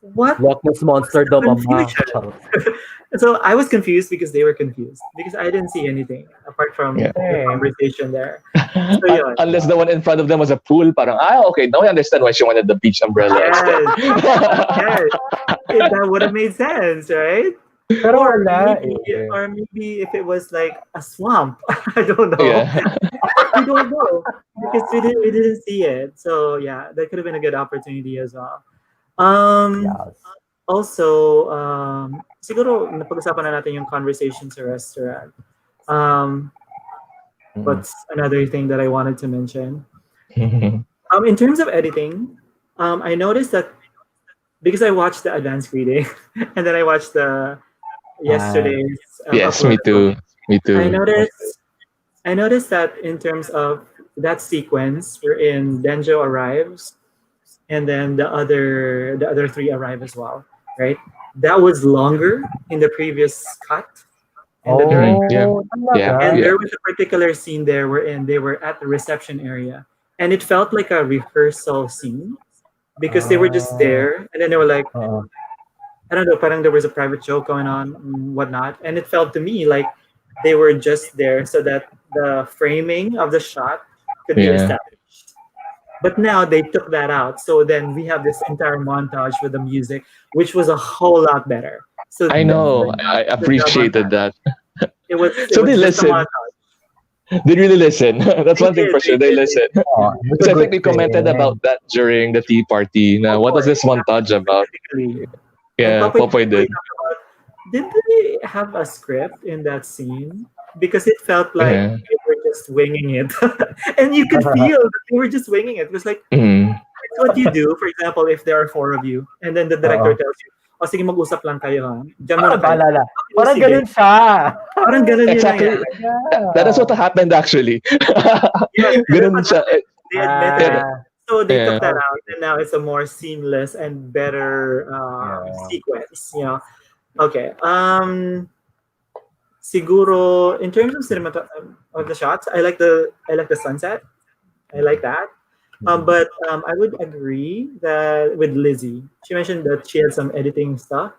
what Loch Ness was Monster the daw, mama. confusion? Charot. So I was confused because they were confused because I didn't see anything apart Yeah. from the Same. conversation there. So yeah, Unless the one in front of them was a pool, parang, okay, now I understand why she wanted the beach umbrella instead. yes, yes, that would have made sense, right? Pero Or wala maybe, eh. or maybe if it was like a swamp, I don't know. Yeah. We don't know because we didn't see it. So yeah, that could have been a good opportunity as well. Um, Yes. Also, siguro napag-usapan na natin yung conversation sa restaurant. Um, Mhm. what's another thing that I wanted to mention? In terms of editing, I noticed that because I watched the advanced reading and then I watched the Ah, yesterday's Yes, upload me as well. too. Me I too. noticed I noticed that in terms of that sequence wherein Denjo arrives and then the other three arrive as well, right? That was longer in the previous cut in the direct. Yeah. oh, Yeah. talaga? And Yeah. there was a particular scene there wherein they were at the reception area, and it felt like a rehearsal scene because they were just Ah, there, and then they were like, oo. I don't know, parang there was a private joke going on, whatnot, and it felt to me like they were just there so that the framing of the shot could be Yeah. established. But now they took that out, so then we have this entire montage with the music, which was a whole lot better. So I know. Mm. I good job on appreciated that. that. It So they was just a listen. montage. They really listen. That's They one thing did, for they sure. They did, they listen. did. Oo, that's Because a I think good we commented about thing. that during the tea party. Now, what was Popoy, this montage about? specifically. And Yeah, Popoy Popoy specifically did. talked about, did they have a script in that scene? Because it felt like Yeah. they were just winging it. And you could feel that they were just winging it. It was like, Mm. it's what you do, for example, if there are four of you, and then the director Oo. tells you, o sige, mag-usap lang kayo ha. Diyan muna kayo. Paalala. Oh, Parang sige. ganun siya. Parang ganun yung Exactly. nangyari. That is what Yeah. happened actually. Yes, that's Ganun what siya. happened. They admitted it. Yeah. Ah, So they took Yeah. that out, okay. and now it's a more seamless and better Yeah. sequence. Okay. Siguro in terms of of the shots, I like the sunset. I like that. Mhm. But I would agree that with Lizzie, she mentioned that she had some editing stuff,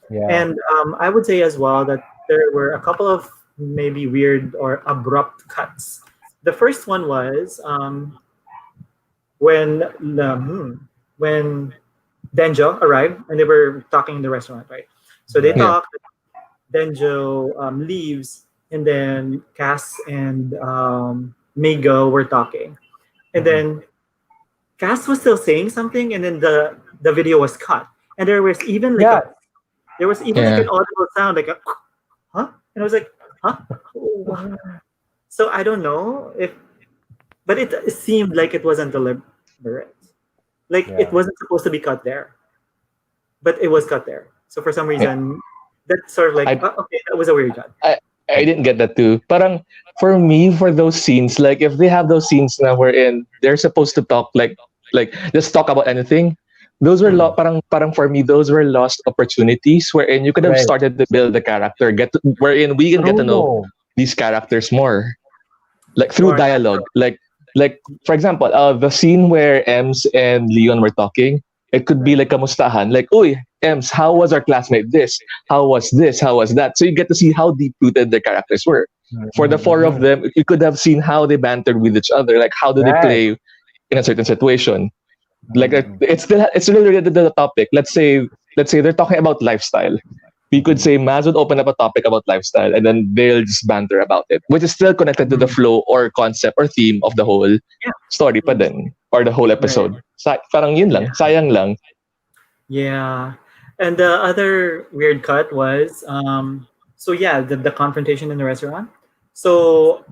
Yeah. and I would say as well that there were a couple of maybe weird or abrupt cuts. The first one was when when Denjo arrived and they were talking in the restaurant, right? So they Yeah. Yeah. talked. Denjo leaves, and then Cass and Migo were talking, and Mhm. then Cass was still saying something, and then the video was cut, and Yeah. there was even like Yeah. an audible sound like a huh, and I was like huh. Oh. So I don't know if, but it seemed like it wasn't deliberate, like it Yeah. wasn't supposed to be cut there, but it was cut there. So for some Yeah. reason, that's sort of like I okay, that was a weird cut. I I didn't get that too. Parang for me, for those scenes, like if they have those scenes now wherein they're supposed to talk like just talk about anything, those were Mhm. parang for me those were lost opportunities wherein you could have Right. started to build the character, wherein we can get to know True. these characters more, like through More dialogue, natural. like for example, the scene where Ems and Leon were talking, it could be Right. like kamustahan, like, "Uy, Ems, how was our classmate this? How was this? How was that?" So you get to see how deep rooted their characters were. For the four of Mhm. them, you could have seen how they bantered with each other, like how do they Right. play in a certain situation. Like Mhm. it's still related to the topic. Let's say they're talking about lifestyle. We could Mhm. say Maz would open up a topic about lifestyle and then they'll just banter about it, which is still connected to the Mhm. flow or concept or theme of the whole Yeah. story pa Mm. din, or the whole Right. episode. Parang yun Yeah. lang, sayang lang. Yeah. And the other weird cut was so yeah, the confrontation in the restaurant. So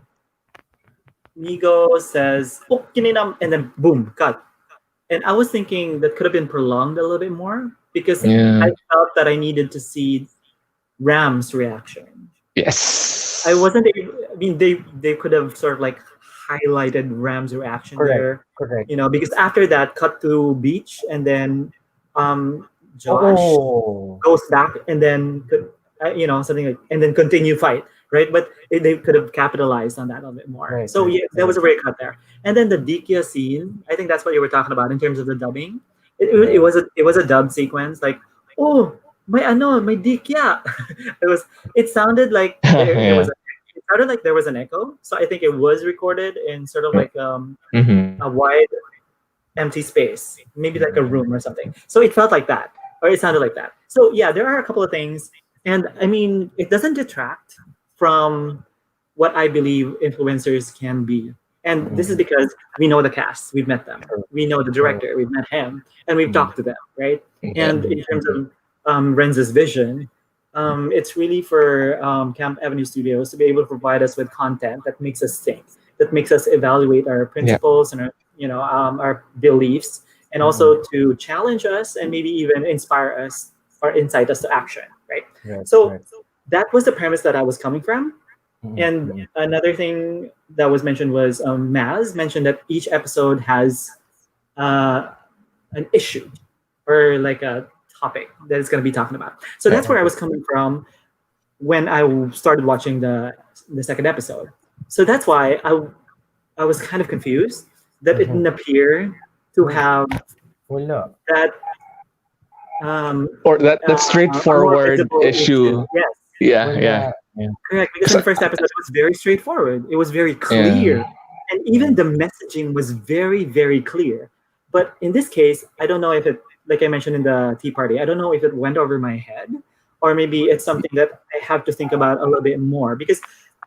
Migo says, "Oh, kininam," and then boom, cut. And I was thinking that could have been prolonged a little bit more because Yeah. I felt that I needed to see Ram's reaction. I Yes. wasn't able, I mean they could have sort of like highlighted Ram's reaction Correct. there, Correct. because after that cut to beach and then Josh Oh. goes back and then could something like and then continue fight, right? But they could have capitalized on that a little bit more. Right. So Right. yeah, there Right. was a great cut there. And then the Dikia scene, I think that's what you were talking about in terms of the dubbing. Yeah. It was a dub sequence like, oh, my Dikia. it was it sounded like there was Yeah. it sounded like there was an echo. So I think it was recorded in sort of like Mm-hmm. a wide empty space, maybe like a room or something. So it felt like that, or it sounded like that. So yeah, there are a couple of things, and I mean, it doesn't detract from what I believe influencers can be. And this is Mhm. because we know the cast, we've met them, True. we know the True. director, we've met him, and we've Mhm. talked to them, right? Yeah. And Mhm. in terms of Renz's vision, it's really for Camp Avenue Studios to be able to provide us with content that makes us think, that makes us evaluate our Yeah. principles and our beliefs, and Mhm. also to challenge us and maybe even inspire us or incite us to action, right? Right. So Right. that was the premise that I was coming from. Mhm. And Mhm. another thing that was mentioned was Maz mentioned that each episode has uh, an issue or like a topic that it's going to be talking about. So Yeah. that's where I Okay. was coming from when I started watching the second episode. So that's why I was kind of confused that it Mhm. didn't appear to Well, have wala. that um, Or that a more straightforward visible issue. issue. Yes, Yeah. Yeah. Wala. Yeah. correct. Because in So, the first episode, it was very straightforward. It was very yeah. clear, and even Mhm. the messaging was very, very clear. But in this case, I don't know if it, like I mentioned in the tea party, I don't know if it went over my head, or maybe it's something that I have to think about a little bit more. Because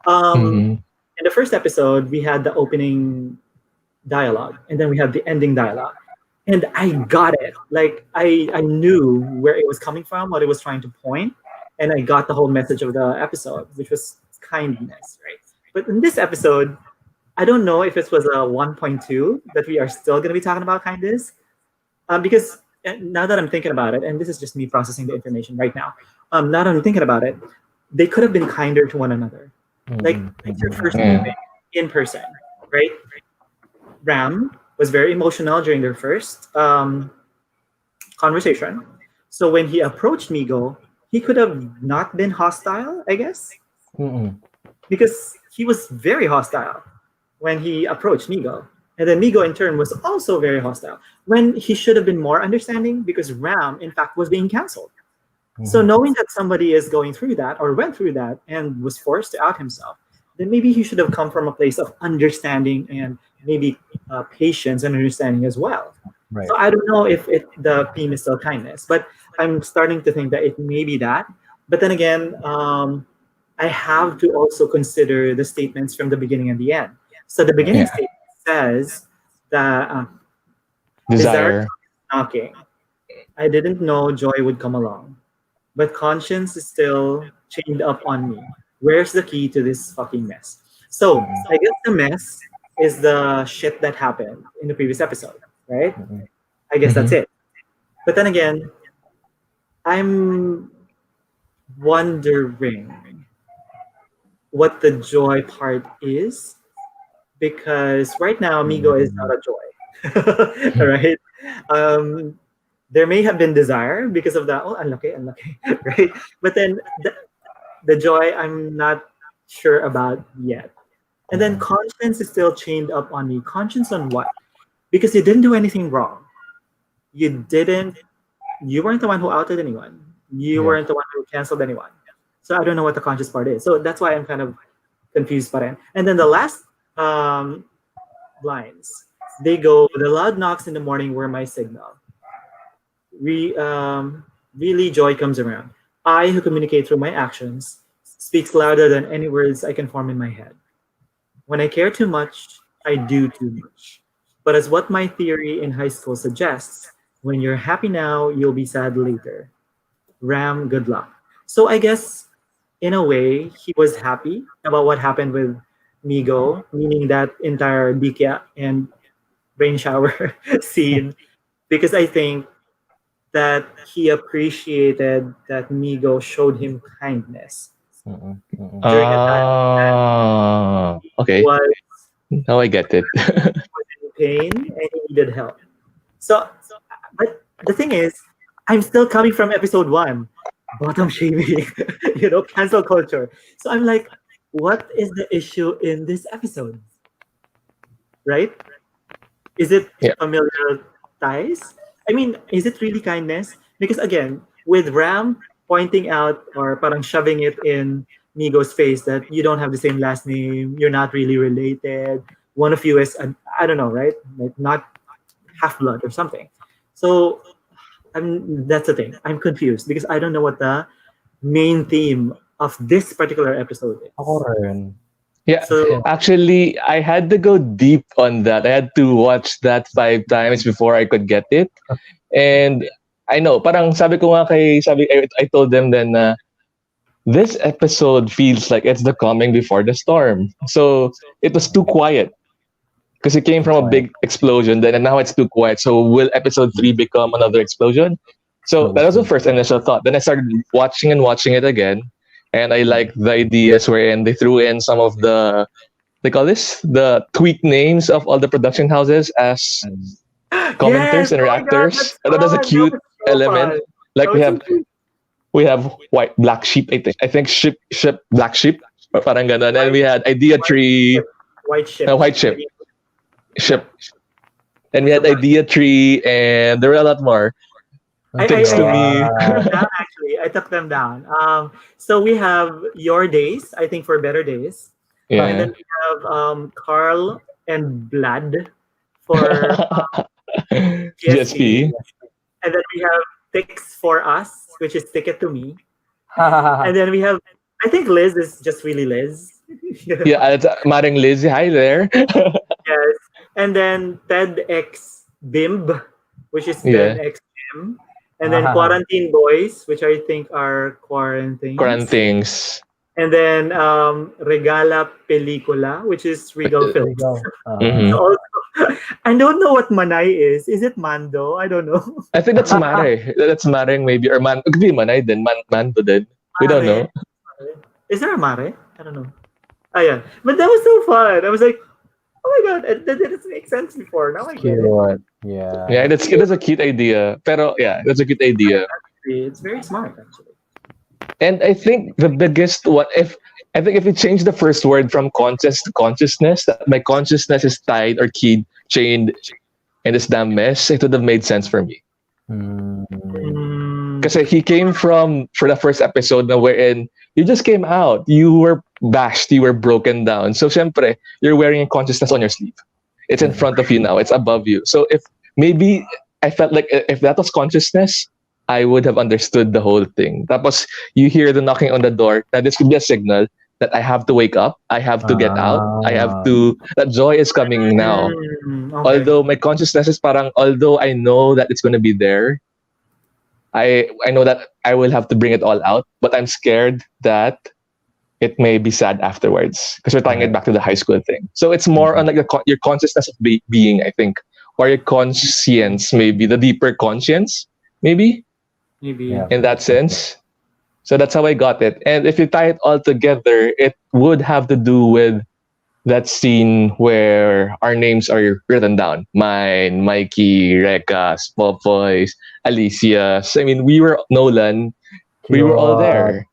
um, Mm-hmm. in the first episode, we had the opening dialogue, and then we had the ending dialogue, and I got it. Like I knew where it was coming from, what it was trying to point, and I got the whole message of the episode, which was kindness, right? But in this episode, I don't know if it was a 1.2 that we are still going to be talking about kindness, because now that I'm thinking about it, and this is just me processing the information right now, now that I'm thinking about it, they could have been kinder to one another. Like Mhm. it's your first Yeah. meeting in person, right? Ram was very emotional during their first conversation. So when he approached Migo, he could have not been hostile, I guess, Mhm. because he was very hostile when he approached Migo. And then Migo, in turn, was also very hostile when he should have been more understanding because Ram, in fact, was being canceled. So Mhm. knowing that somebody is going through that or went through that and was forced to out himself, then maybe he should have come from a place of understanding and maybe patience and understanding as well. Right. So I don't know if the theme is still kindness, but I'm starting to think that it may be that. But then again, I have to also consider the statements from the beginning and the end. So the Right. beginning Yeah. statement says that desire Desire. knocking. I didn't know joy would come along, but conscience is still chained up on me. Where's the key to this fucking mess? So Mm-mm. I guess the mess is the shit that happened in the previous episode, right? Mm-mm. I guess that's Mm-hmm. it. But then again, I'm wondering what the joy part is because right now Amigo is Mm-mm. not a joy. All right. Um, there may have been desire because of that. Oh, unlucky, unlucky, right? But then the joy I'm not sure about yet. And then Mm-mm. conscience is still chained up on me. Conscience on what? Because you didn't do anything wrong. You didn't. You weren't the one who outed anyone. You Yeah. weren't the one who canceled anyone. So I don't know what the conscious part is. So that's why I'm kind of confused by it. And then the last um, lines, they go, the loud knocks in the morning were my signal. Re, really, joy comes around. I, who communicate through my actions, speaks louder than any words I can form in my head. When I care too much, I do too much. But as what my theory in high school suggests, when you're happy now, you'll be sad later. Ram, good luck. So I guess in a way, he was happy about what happened with Migo, meaning that entire Dikia and rain shower scene, because I think that he appreciated that Migo showed him kindness Mm-mm. Mm-mm. during a time Ah, he okay. was Now I get it. in pain and he needed help. So, but the thing is, I'm still coming from episode one, bottom shaming, cancel culture. So I'm like, what is the issue in this episode, right? Is it Yeah. familial ties? I mean, is it really kindness? Because again, with Ram pointing out or parang shoving it in Migo's face that you don't have the same last name, you're not really related. One of you is, I don't know, right? Like not half blood or something. So that's the thing. I'm confused because I don't know what the main theme of this particular episode Ako is. rin. Yeah. So Yeah. Actually, I had to go deep on that. I had to watch that 5 times before I could get it. And I know, parang sabi ko nga I told them then na this episode feels like it's the calming before the storm. So it was too quiet because it came Too from a quiet. big explosion then and now it's too quiet. So will episode 3 become another explosion? So that was the Explosive. first initial thought. Then I started watching and watching it again. And I Mm. like the ideas wherein they threw in some of the they call this the tweak names of all the production houses as Mm. yes, commenters and oh my god, reactors. that's And that is a fun. That cute was so element. fun. That Like was so cute. we have white black sheep. I think ship black sheep. Or parang ganun. And White, we had idea white tree, ship, white ship. white ship, Maybe ship. And we so had black. idea tree, and there were a lot more. I, I, Thanks I, to I me. took them down actually. I took them down. So we have your days. I think for better days, and Yeah. then we have Carl and Blood for GSP, GSP. and then we have Tix for us, which is Ticket to Me, and then we have. I think Liz is just really Liz. Yeah, it's Maring Liz. Hi there. Yes. And then TEDx Bimb, which is Ben Yeah. X Bim. And then Quarantine Boys, which I think are Quarantines. Quarantines. And then Regala Pelicula, which is Regal There you Films. go. Mm-hmm. So also, I don't know what Manay is. Is it Mando? I don't know. I think that's Mare. That's Maring maybe. Or Man. It could be Manay then. Mando then. We don't Mare? know. Is there a Mare? I don't know. Ah, yeah. But that was so fun. I was like, oh my god, that didn't make sense before. Now I get it. Cute. Yeah. Yeah, that's a cute idea. Pero yeah, that's a cute idea. It's very smart, actually. And I think the biggest what if I think if we change the first word from conscious to consciousness, that my consciousness is tied or keyed, chained in this damn mess, it would have made sense for me. Mm. Mm, Because he came from for the first episode na wherein you just came out, you were bashed, you were broken down. So syempre, you're wearing a consciousness on your sleeve. It's in front of you now, it's above you. So if maybe I felt like if that was consciousness, I would have understood the whole thing. Tapos you hear the knocking on the door. Now this could be a signal that I have to wake up. I have to get out. I have Ah. to. That joy is coming now. Okay. Although my consciousness is parang. Although I know that it's gonna be there, I know that I will have to bring it all out. But I'm scared that it may be sad afterwards because we're tying it Right. back to the high school thing. So it's more on like your consciousness of being, I think, or your conscience, maybe the deeper conscience, maybe Maybe. Yeah. in that sense. So that's how I got it. And if you tie it all together, it would have to do with that scene where our names are written down. Mine, Mikey, Rekas, Popoy's, Alicia's. I mean, we were Nolan. We were all Cute. there.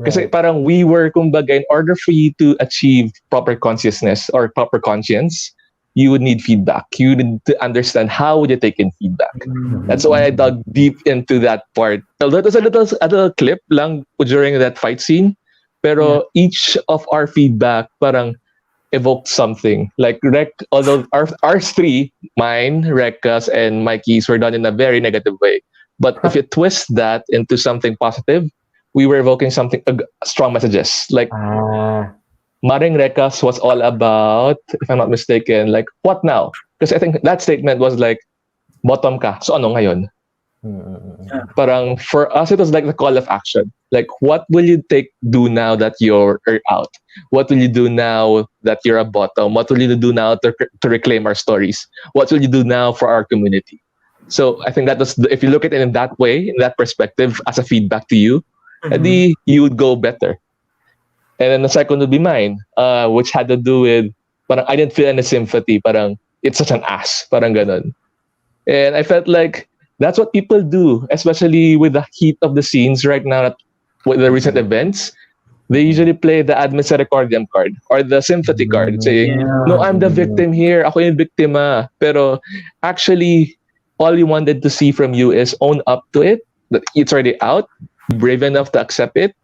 Kasi Right. parang we were, kumbaga, in order for you to achieve proper consciousness or proper conscience, you would need feedback. You need to understand how would you take in feedback. That's why I dug deep into that part. Although it was a little clip lang during that fight scene, pero each of our feedback parang evoked something. Like although ours three, mine, Rekka's, and Mikey's were done in a very negative way. But if you twist that into something positive, we were evoking something strong messages. Like Ah. Maring Rekas was all about, if I'm not mistaken, like what now? Because I think that statement was like bottom ka. So ano ngayon? Parang for us it was like the call of action. Like what will you do now that you're out? What will you do now that you're a bottom? What will you do now to reclaim our stories? What will you do now for our community? So I think that was if you look at it in that way, in that perspective, as a feedback to you, edi you would go better. And then the second would be mine, which had to do with parang I didn't feel any sympathy. Parang it's such an ass. Parang ganun. And I felt like that's what people do, especially with the heat of the scenes right now with the recent events. They usually play the ad misericordiam card or the sympathy card saying, no, I'm the victim here. Ako yung biktima. Pero actually, all you wanted to see from you is own up to it. That it's already out. Be brave enough to accept it.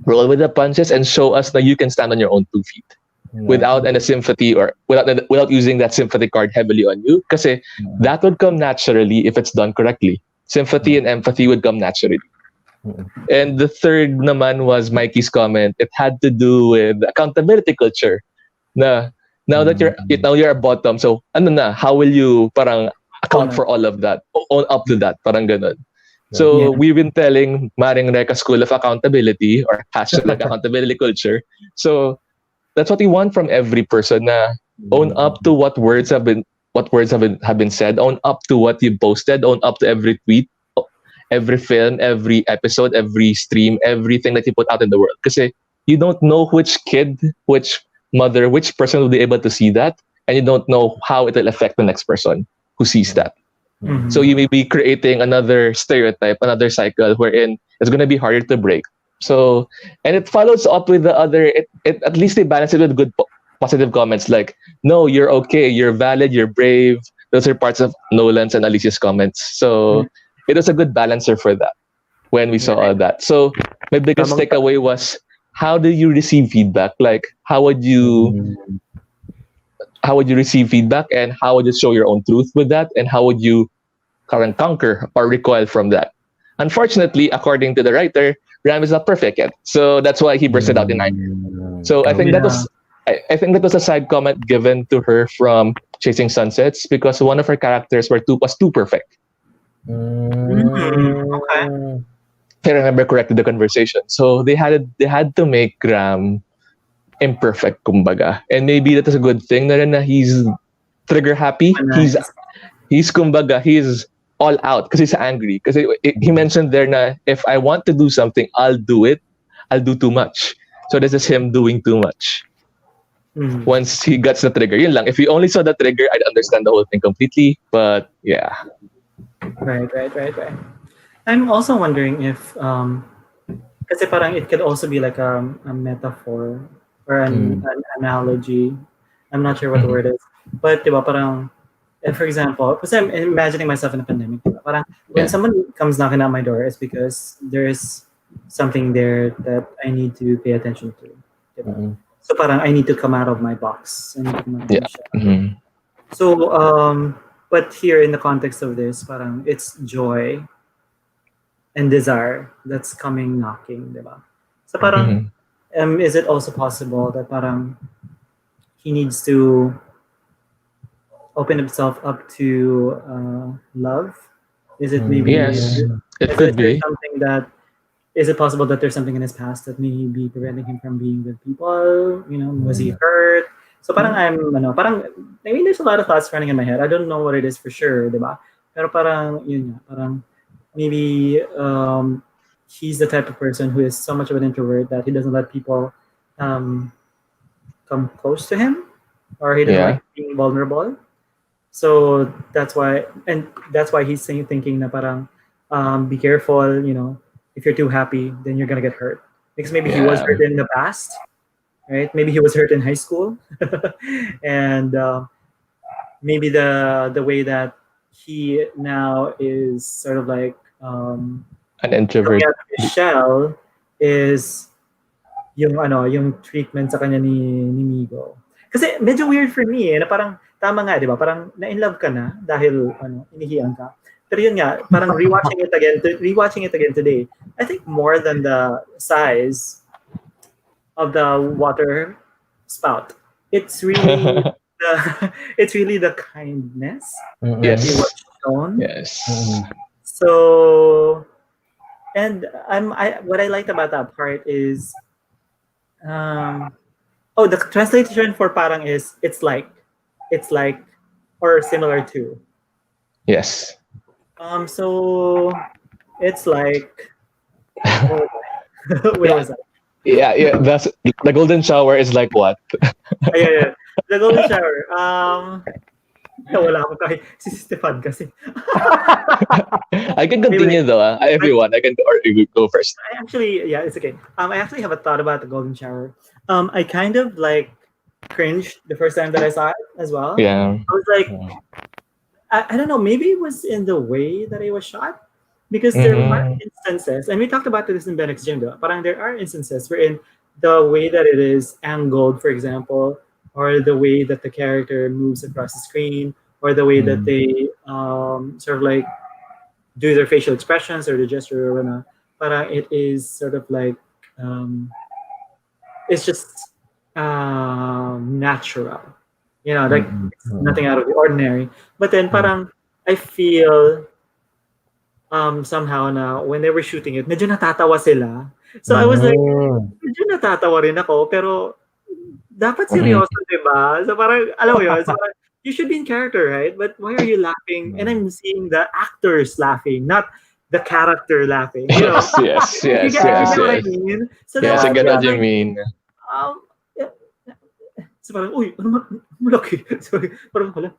Roll with the punches and show us that you can stand on your own 2 feet. Without any sympathy or without using that sympathy card heavily on you. Because that would come naturally if it's done correctly. Sympathy and empathy would come naturally. And the third naman was Mikey's comment. It had to do with accountability culture. Now that you're a bottom, so ano na, how will you parang account for all of that? Own up to that, parang ganun. So we've been telling Maring Reka School of Accountability or hashtag accountability culture. So that's what we want from every person. Na own up to what words have been said. Own up to what you posted. Own up to every tweet, every film, every episode, every stream, everything that you put out in the world. Because you don't know which kid, which mother, which person will be able to see that, and you don't know how it will affect the next person who sees that. So you may be creating another stereotype, another cycle wherein it's going to be harder to break. So, and it follows up with the other, it at least they balance it with good positive comments like, no, you're okay, you're valid, you're brave. Those are parts of Nolan's and Alicia's comments. So it was a good balancer for that when we saw all that. So my biggest takeaway was, how do you receive feedback? Like, how would you receive feedback and how would you show your own truth with that? And how would you conquer or recoil from that? Unfortunately, according to the writer, Ram is not perfect yet. So that's why he bursted out in anger. So I think that was a side comment given to her from Chasing Sunsets because one of her characters was too perfect. Okay. If I remember correctly the conversation. So they had to make Ram imperfect, kumbaga. And maybe that is a good thing na he's trigger happy. He's kumbaga, he's all out because he's angry. Because he mentioned there na if I want to do something, I'll do it. I'll do too much. So this is him doing too much. Once he gets the trigger, yun lang. If you only saw the trigger, I'd understand the whole thing completely. But yeah. Right. I'm also wondering if, kasi parang it could also be like a metaphor or an analogy. I'm not sure what the word is. But diba, parang, for example, because I'm imagining myself in a pandemic, diba? Parang when someone comes knocking at my door, it's because there's something there that I need to pay attention to. Diba? So parang I need to come out of my box. I need to come out of my shell. So But here in the context of this, parang it's joy and desire that's coming knocking, diba? So parang, Mhm. is it also possible that parang he needs to open himself up to love? Is it maybe, Yes, it is could there be. something that, is it possible that there's something in his past that may be preventing him from being with people? You know, was he hurt? So parang parang, I mean, there's a lot of thoughts running in my head. I don't know what it is for sure, diba? Pero parang, yun nga, parang, maybe he's the type of person who is so much of an introvert that he doesn't let people um, come close to him, or he doesn't Yeah. like being vulnerable. So that's why he's thinking na parang be careful, you know, if you're too happy, then you're gonna get hurt. Because maybe he was Yeah. hurt in the past, right? Maybe he was hurt in high school, and maybe the way that he now is sort of like An coming introvert. out of his shell is yung treatment sa kanya ni Migo. Kasi medyo weird for me na parang tama nga, 'di ba? Parang na in love ka na dahil inihiyan ka. Pero yun nga, parang rewatching it again today. I think more than the size of the water spout, it's really it's really the kindness that he was Yes. shown. Yes. So, and what I liked about that part is um the translation for parang is it's like or similar to. Yes. So it's like what was where Yeah. was I? Yeah. That's the golden shower is like what? Yeah. The golden shower. Wala ako kahit si Stefan kasi. I can Anyway, continue though. Everyone, I can go, or you go first. I actually, yeah, it's okay. I actually have a thought about the golden shower. I kind of like cringed the first time that I saw it as well. Yeah. I was like, I don't know, maybe it was in the way that it was shot because there are Mm-hmm. instances, and we talked about this in Benix Gym, though, but there are instances wherein the way that it is angled, for example, or the way that the character moves across the screen, or the way that they sort of like do their facial expressions or the gesture or whatnot, but it is sort of like it's just natural, like it's nothing out of the ordinary. But then parang I feel somehow na when they were shooting it, medyo natatawa sila. So I was like, medyo natatawa rin ako, pero dapat Mm-hmm. seryoso, di ba? So parang, alam mo yun, so parang, you should be in character, right? But why are you laughing? And I'm seeing the actors laughing, not the character laughing, Yes. Yes. You Yes. get, you Yes. get what I Yes. mean? So that Yes. was, I get I what was you like, mean. yeah. So parang, uy, ano malaki. So parang, hala.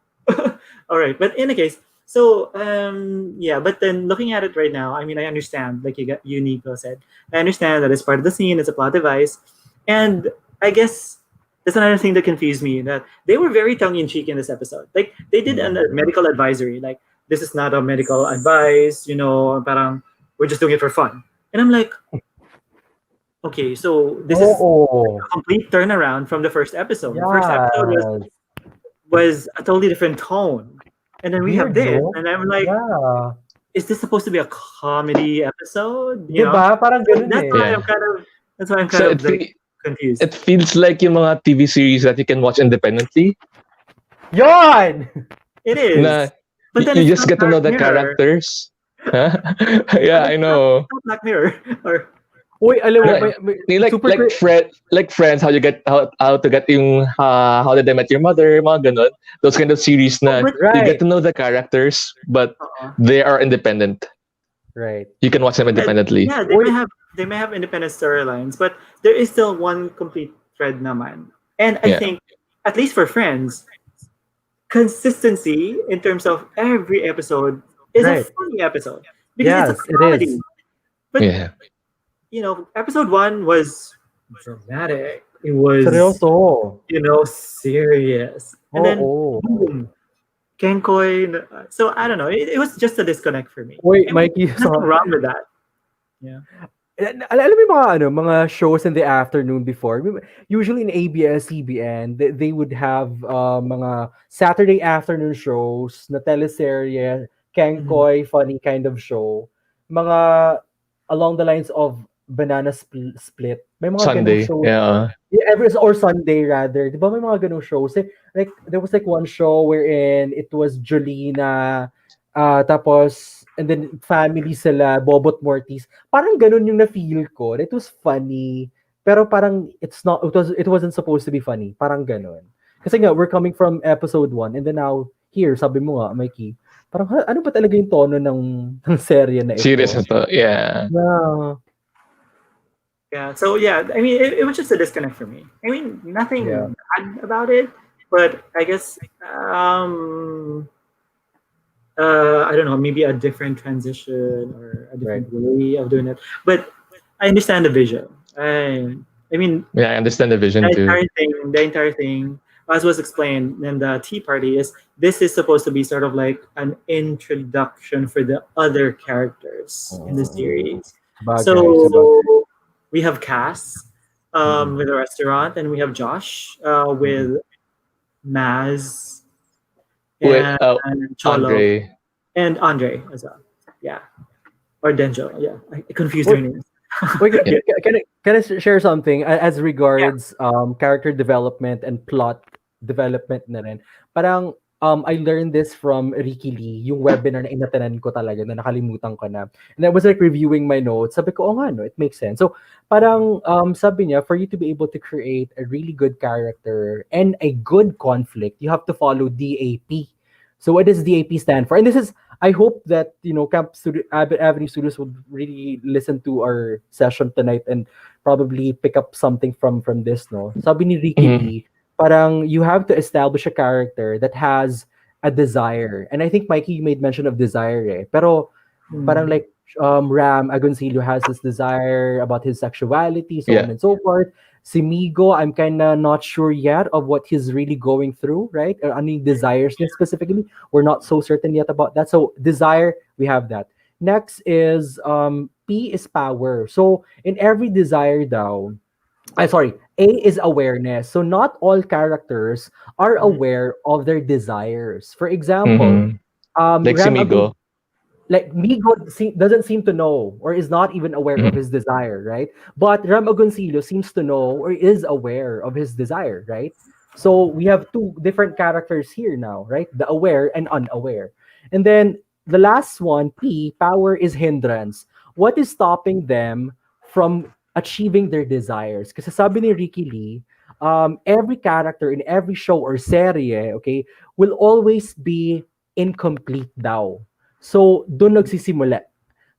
All right, but in any case, so yeah, but then looking at it right now, I mean, I understand, like Nico said, I understand that it's part of the scene, it's a plot device, and I guess that's another thing that confused me, that they were very tongue-in-cheek in this episode. Like they did a medical advisory, like this is not a medical advice, parang we're just doing it for fun, and I'm like, okay, so this is a complete turnaround from the first episode. The first episode was a totally different tone. And then we have Weird, this, no? and I'm like, Yeah. is this supposed to be a comedy episode? Di ba? Parang So ganun eh. Yeah. that's why I'm So kind of like confused. it feels like yung mga TV series that you can watch independently. Yon! It is. Na But then you it's just not get to know Black the Mirror. characters. Huh? Yeah, I know. It's not Black Mirror. Or Uy, alam mo, No, like super like friends, how you get how to get yung how did I met your mother, mga ganun. Those kind of series na but you right. get to know the characters, but uh, they are independent. Right. You can watch them independently. yeah, they may have independent storylines, but there is still one complete thread naman. And I Yeah. think, at least for Friends, consistency in terms of every episode is a Right. funny episode because Yes, it's a it comedy. is. But Yeah. episode 1 was dramatic. It was Seryoso. serious, and then Oo. boom, Kenkoy. So I don't know. It was just a disconnect for me. Uy, I mean, Mikey, nothing wrong with that. Yeah. Alam mo yung mga ano, mga shows in the afternoon before. Usually in ABS-CBN, they would have mga Saturday afternoon shows na teleserye, Mhm. Kengkoy, funny kind of show. Mga along the lines of Split. May mga ganong Sunday. shows. Yeah. Yeah, every or Sunday rather. Di ba may mga ganong shows? Like there was like one show wherein it was Jolina, tapos and then family sila, Bobot Mortis. Parang ganun yung na-feel ko. It was funny, pero parang it wasn't supposed to be funny. Parang ganun. Kasi nga we're coming from episode 1 and then now here, sabi mo nga, Mikey, parang ano ba talaga yung tono ng serye na Serious ito? na to. Yeah. Yeah. Yeah. So yeah, I mean, it was just a disconnect for me. I mean, Yeah. nothing bad about it, but I guess I don't know, maybe a different transition or a Right. different way of doing it. But I understand the vision. I mean, Yeah, I understand the vision too. the entire thing, as was explained in the Tea Party, is this is supposed to be sort of like an introduction for the other characters in the series. Sabagay. So we have Cass Mhm. with the restaurant, and we have Josh with Maz With and Cholo Andre. and Andre as well. Yeah, or Denjo. Yeah, I confused Wait, their names. wait, Yeah. can I share something as Yeah. regards character development and plot development na rin? Parang I learned this from Ricky Lee, yung webinar na inatanan ko talaga na nakalimutan ko na. And I was like reviewing my notes. Sabi ko, oh nga, no, it makes sense. So parang sabi niya, for you to be able to create a really good character and a good conflict, you have to follow DAP. So what does DAP stand for? And this is I hope that Avenue Studios would really listen to our session tonight and probably pick up something from this. No, sabi ni Ricky Mhm. Lee, parang you have to establish a character that has a desire, and I think Mikey you made mention of desire. Pero parang Mm. like Ram Agoncillo has this desire about his sexuality, so on Yeah. and so forth. Si Migo, I'm kind of not sure yet of what he's really going through, right? Or any desires niya specifically. We're not so certain yet about that. So desire, we have that. Next is P is power. So in every desire daw, I sorry, A is awareness. So not all characters are Mhm. aware of their desires. For example, Mhm. Like si Ram Migo. like Migo doesn't seem to know or is not even aware of Mhm. his desire, right? But Ram Agoncillo seems to know or is aware of his desire, right? So we have two different characters here now, right? The aware and unaware. And then the last one, P, power is hindrance. What is stopping them from achieving their desires? Kasi sabi ni Ricky Lee, every character in every show or serie, okay, will always be incomplete daw. So, doon nagsisimula.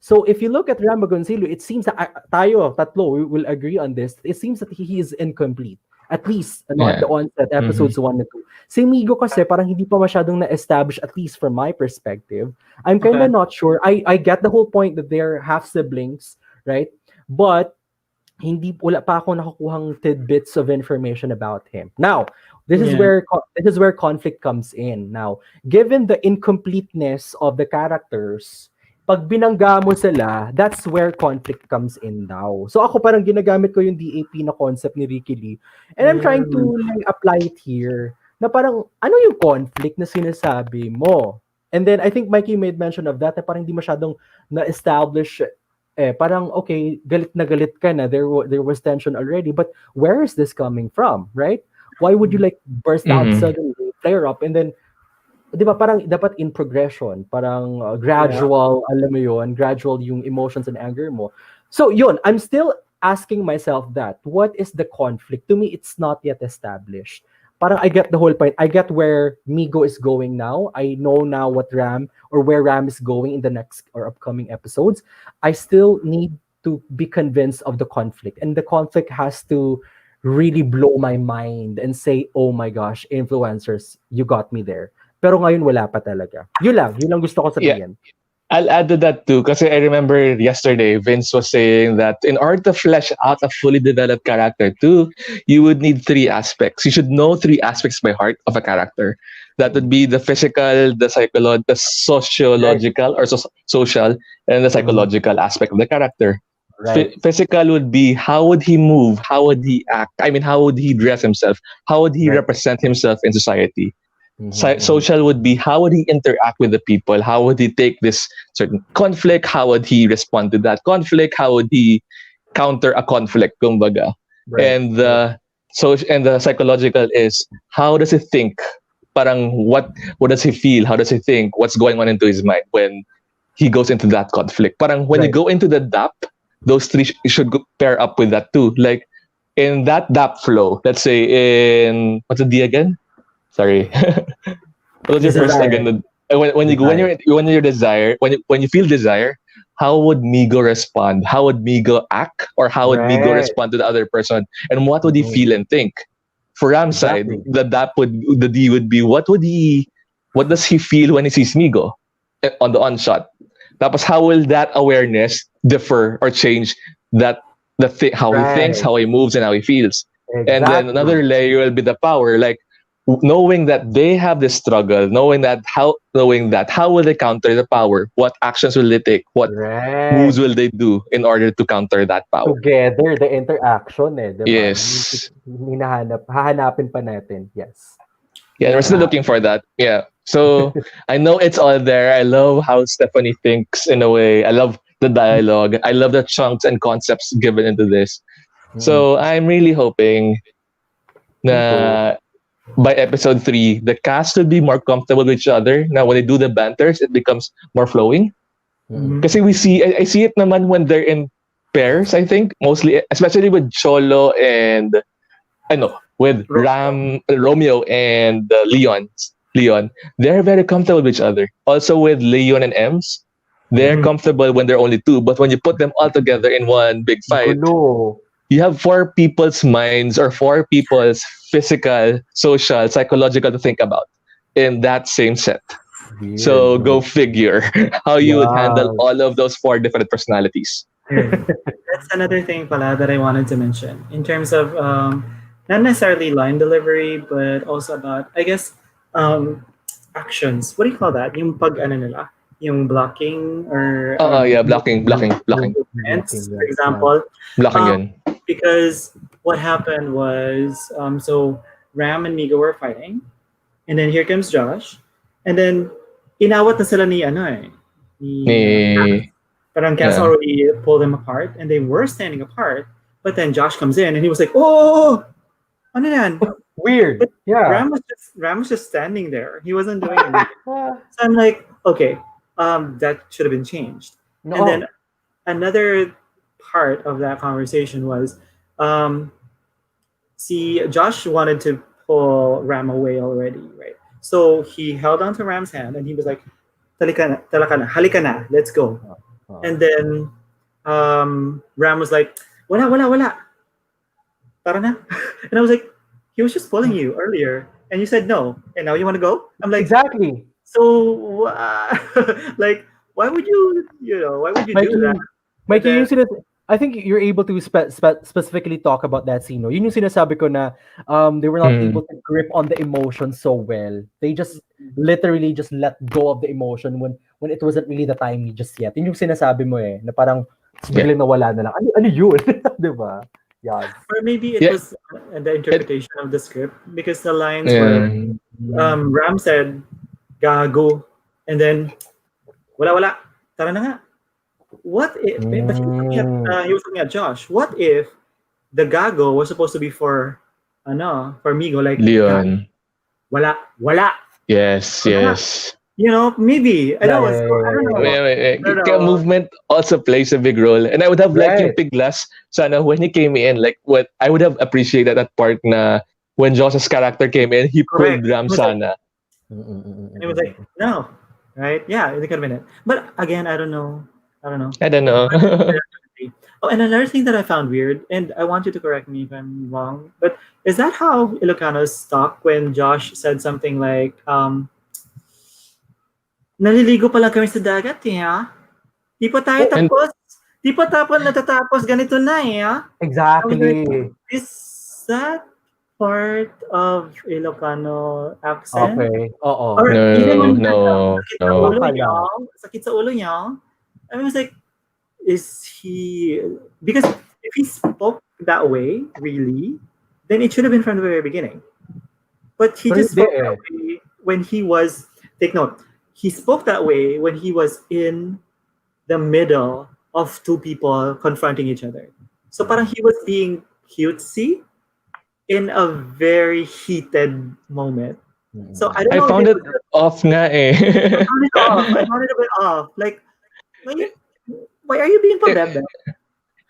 So, if you look at Ram Goncillo, it seems that tayo, tatlo, we will agree on this. It seems that he is incomplete. At least, ano, at the Yeah. onset, Mhm. episodes 1 and 2. Si Migo kasi, parang hindi pa masyadong na-establish, at least from my perspective. I'm kind Okay. of not sure. I get the whole point that they're half siblings, right? But, wala pa ako nakukuhang tidbits of information about him. Now, Yeah. this is where conflict comes in. Now, given the incompleteness of the characters, pag binangga mo sila, that's where conflict comes in now. So ako parang ginagamit ko yung DAP na concept ni Ricky Lee. And I'm trying to Mm. like, apply it here. Na parang, ano yung conflict na sinasabi mo? And then I think Mikey made mention of that na parang hindi masyadong na-establish parang okay, galit na galit ka na. There was tension already, but where is this coming from, right? Why would you like burst out Mhm. suddenly, flare up, and then, di ba parang dapat in progression, parang Yeah. gradual, alam mo yun, gradual yung emotions and anger mo. So yun, I'm still asking myself that, what is the conflict? To me, it's not yet established. Parang I get the whole point. I get where Migo is going now. I know now what Ram or where Ram is going in the next or upcoming episodes. I still need to be convinced of the conflict. And the conflict has to really blow my mind and say, oh my gosh, influencers, you got me there. Pero ngayon wala pa talaga. Yun lang gusto ko Yeah. sabihin. I'll add to that too, because I remember yesterday Vince was saying that in order to flesh out a fully developed character too, you would need three aspects. You should know three aspects by heart of a character. That would be the physical, the Right. sociological or social, and the Mhm. psychological aspect of the character. Right. Physical would be how would he move? How would he act? I mean, how would he dress himself? How would he Right. represent himself in society? Mm-hmm. Social would be how would he interact with the people? How would he take this certain conflict? How would he respond to that conflict? How would he counter a conflict, kumbaga? Right. And Right. the psychological is how does he think? Parang what does he feel? How does he think? What's going on into his mind when he goes into that conflict? Parang when you Right. go into the DAP, those three should pair up with that too. Like in that DAP flow, let's say in what's the D again? Sorry. What was your first Desire. again? When you Desire. when you're desire when you feel desire, how would Migo respond? How would Migo act, or how would Migo Right. respond to the other person, and what would he Mhm. feel and think? For Ram's side, Exactly. the D would be what does he feel when he sees Migo on the onshot? Tapos how will that awareness differ or change that how he thinks, Right. how he moves, and how he feels? And then Exactly. another layer will be the power, like knowing that they have this struggle, knowing that how will they counter the power? What actions will they take? What moves Correct. will they do in order to counter that power? Together, the interaction eh, 'di ba? Yun Yes. yung hahanapin pa natin. Yes. Yeah, and we're still Yeah. looking for that. Yeah. So I know it's all there. I love how Stephanie thinks in a way. I love the dialogue. I love the chunks and concepts given into this. Mm-mm. So I'm really hoping Me too. na by episode 3, the cast will be more comfortable with each other. Now, when they do the banters, it becomes more flowing. Mm-mm. Kasi I see it naman when they're in pairs, I think, mostly, especially with Cholo and, with Romeo. Romeo and Leon, they're very comfortable with each other. Also with Leon and Ems, they're Mhm. comfortable when they're only two. But when you put them all together in one big fight, Gulo. you have four people's minds or four people's physical, social, psychological to think about in that same set. Weird, So go no? figure how you would handle Yeah. all of those four different personalities. Right. That's another thing pala that I wanted to mention in terms of not necessarily line delivery, but also about, I guess, um, actions. What do you call that? Yung pag ano nila? Yung blocking or Oh, yeah, blocking, movements, Blocking, for yeah. Yeah. example. blocking Um, yun. because what happened was, so Ram and Migo were fighting, and then here comes Josh, and then inawat na sila ni ano eh, ni Ni, Parang Cass yeah. already pulled them apart, and they were standing apart. But then Josh comes in, and he was like, "Oh, ano yan?" Weird. But Yeah. Ram was just standing there. He wasn't doing anything. So I'm like, okay, that should have been changed. And then No. another part of that conversation was, um, see, Josh wanted to pull Ram away already, right? So he held onto Ram's hand, and he was like, talaka na, halika na, let's go." And then Ram was like, wala, tara na. And I was like, he was just pulling you earlier, and you said no, and now you want to go? I'm like, Exactly. so, like, why would you, why would you do Mikey, that? And Mikey, then, I think you're able to specifically talk about that scene. No? Yun yung sinasabi ko na they were not Mm. able to grip on the emotion so well. They just literally just let go of the emotion when it wasn't really the time just yet. Yun yung sinasabi mo eh, na parang Yeah. biglang nawala na lang. Ano yun? Diba? Yeah. or maybe it Yeah. was the interpretation of the script, because the lines were, Yeah. Ram said, gago, and then, wala, tara na nga. What if, but he was looking at Josh. What if the gago was supposed to be for Migo, like, Leon. wala. Yes, yes. Maybe. I Yeah, know. yeah, So, I yeah, don't yeah, know. yeah. I don't Kaya know. movement also plays a big role. And I would have liked yung Right. Piglas, sana when he came in, like what I would have appreciated that part na when Josh's character came in, he Correct. pulled Ram sana. And he was like, no. Right? Yeah, it could have been it. But again, I don't know. I don't know. Oh, and another thing that I found weird, and I want you to correct me if I'm wrong, but is that how Ilocanos talk when Josh said something like, naliligo pa lang kami sa dagat eh, ha? Di pa tayo And tapos. Di pa natatapos, ganito na eh, ha? Exactly. Is that part of Ilocano accent? Okay. Oo. Or even when no, sakit sa ulo Baka niyo, lang. sakit sa ulo niyo, I was like, is he, because if he spoke that way, really, then it should have been from the very beginning. But he Pero just hindi spoke that eh. way when he was, take note, he spoke that way when he was in the middle of two people confronting each other. So parang he was being cutesy in a very heated moment. So I don't I know if found it it was, off nga eh. I found it off. I found it a bit off. Like, why, why are you being pabebe?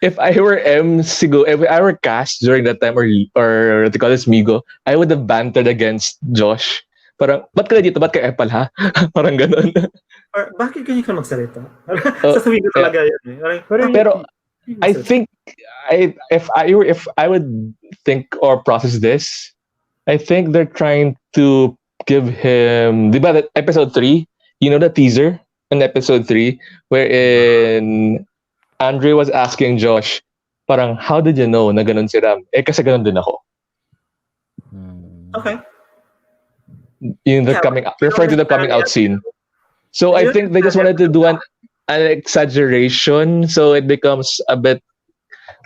If I were if I were cast during that time, or what they call this, Migo, I would have bantered against Josh. Parang, ba't ka na dito? Ba't ka Epal, ha? Parang ganun. Or bakit ganyan ka magsalita? Uh, Sasabihin ko yeah. talaga yun. Eh. Parang, Pero bakit Pero ganyan ka I magsalita? think if I would think or process this, I think they're trying to give him, di ba, that episode 3, you know the teaser in episode 3 wherein Andre was asking Josh, parang, how did you know na ganun si Ram? Eh, kasi ganun din ako. Okay. Yung the Yeah, coming, we don't referring to the coming necessarily out have scene. to, So we I don't think they just necessarily wanted to have do an exaggeration, so it becomes a bit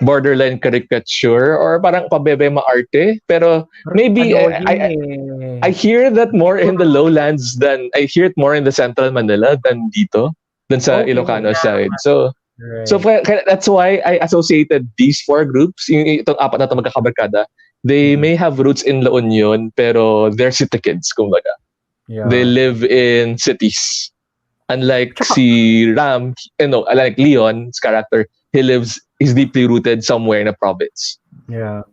borderline caricature or parang pabebe maarte. Pero maybe annoying I eh. hear that more in the lowlands than I hear it more in the central Manila than dito, than sa Okay. Ilocano Yeah. side. So Right. that's why I associated these four groups, itong apat na to magkakabarkada, they may have roots in La Union, pero they're city kids, kumbaga. Yeah. They live in cities. Unlike Tsaka- si Ram, like Leon's character, he's deeply rooted somewhere in a province. Yeah.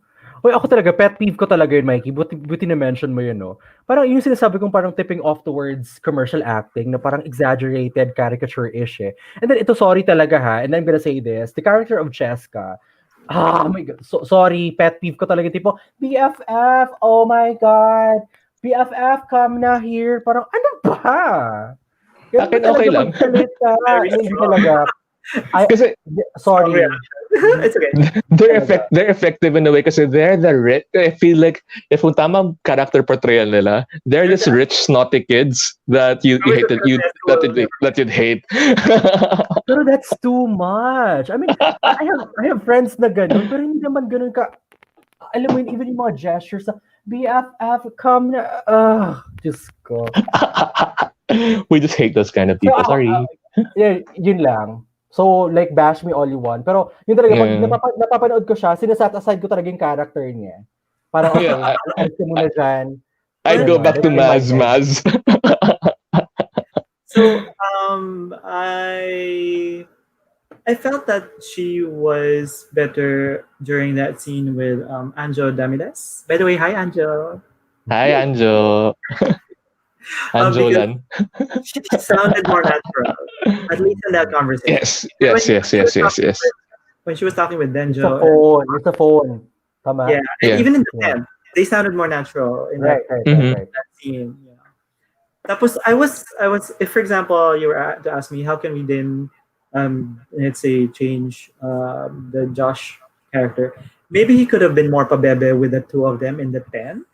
Uy, ako talaga, pet peeve ko talaga yun, Mikey. Buti na-mention mo yun, no? Parang yung sinasabi kong parang tipping off towards commercial acting na parang exaggerated, caricature-ish eh. And then ito, sorry talaga ha, and I'm gonna say this, the character of Cheska, oh my God, sorry, pet peeve ko talaga, tipo, BFF, oh my God, BFF, come na here. Parang, ano ba? Ganun Akin, ba talaga okay lang. magsalita? Very Hindi strong. talaga. Kasi Sorry. It's okay. they're effective in a way kasi they're the rich. I feel like if yung tamang character portrayal nila, they're just rich, snotty kids that you hated, that you'd hate. Pero that's too much. I mean, I have friends na ganun, pero hindi naman ganun ka. Alam mo yun, even yung mga gestures na, BFF, come na, Diyos ko. We just hate those kind of people. Sorry. Yeah, yun lang. So, like, bash me all you want. Pero, yun talaga, pag napapanood ko siya, sinasat aside ko talaga yung character niya. Parang, okay, alis ka muna dyan. I'd go back to Maz. So, I felt that she was better during that scene with Anjo Damides. By the way, hi Anjo. Hi, Anjo. Anjolan. She sounded more natural, at least in that conversation. Yes. When she was talking with Denjo. It's a phone. Tama? Yeah, and Yeah. even in the tent, they sounded more natural in Right. that scene. Yeah. Tapos I was, if for example you were to ask me how can we then let's say change the Josh character, maybe he could have been more pabebe with the two of them in the tent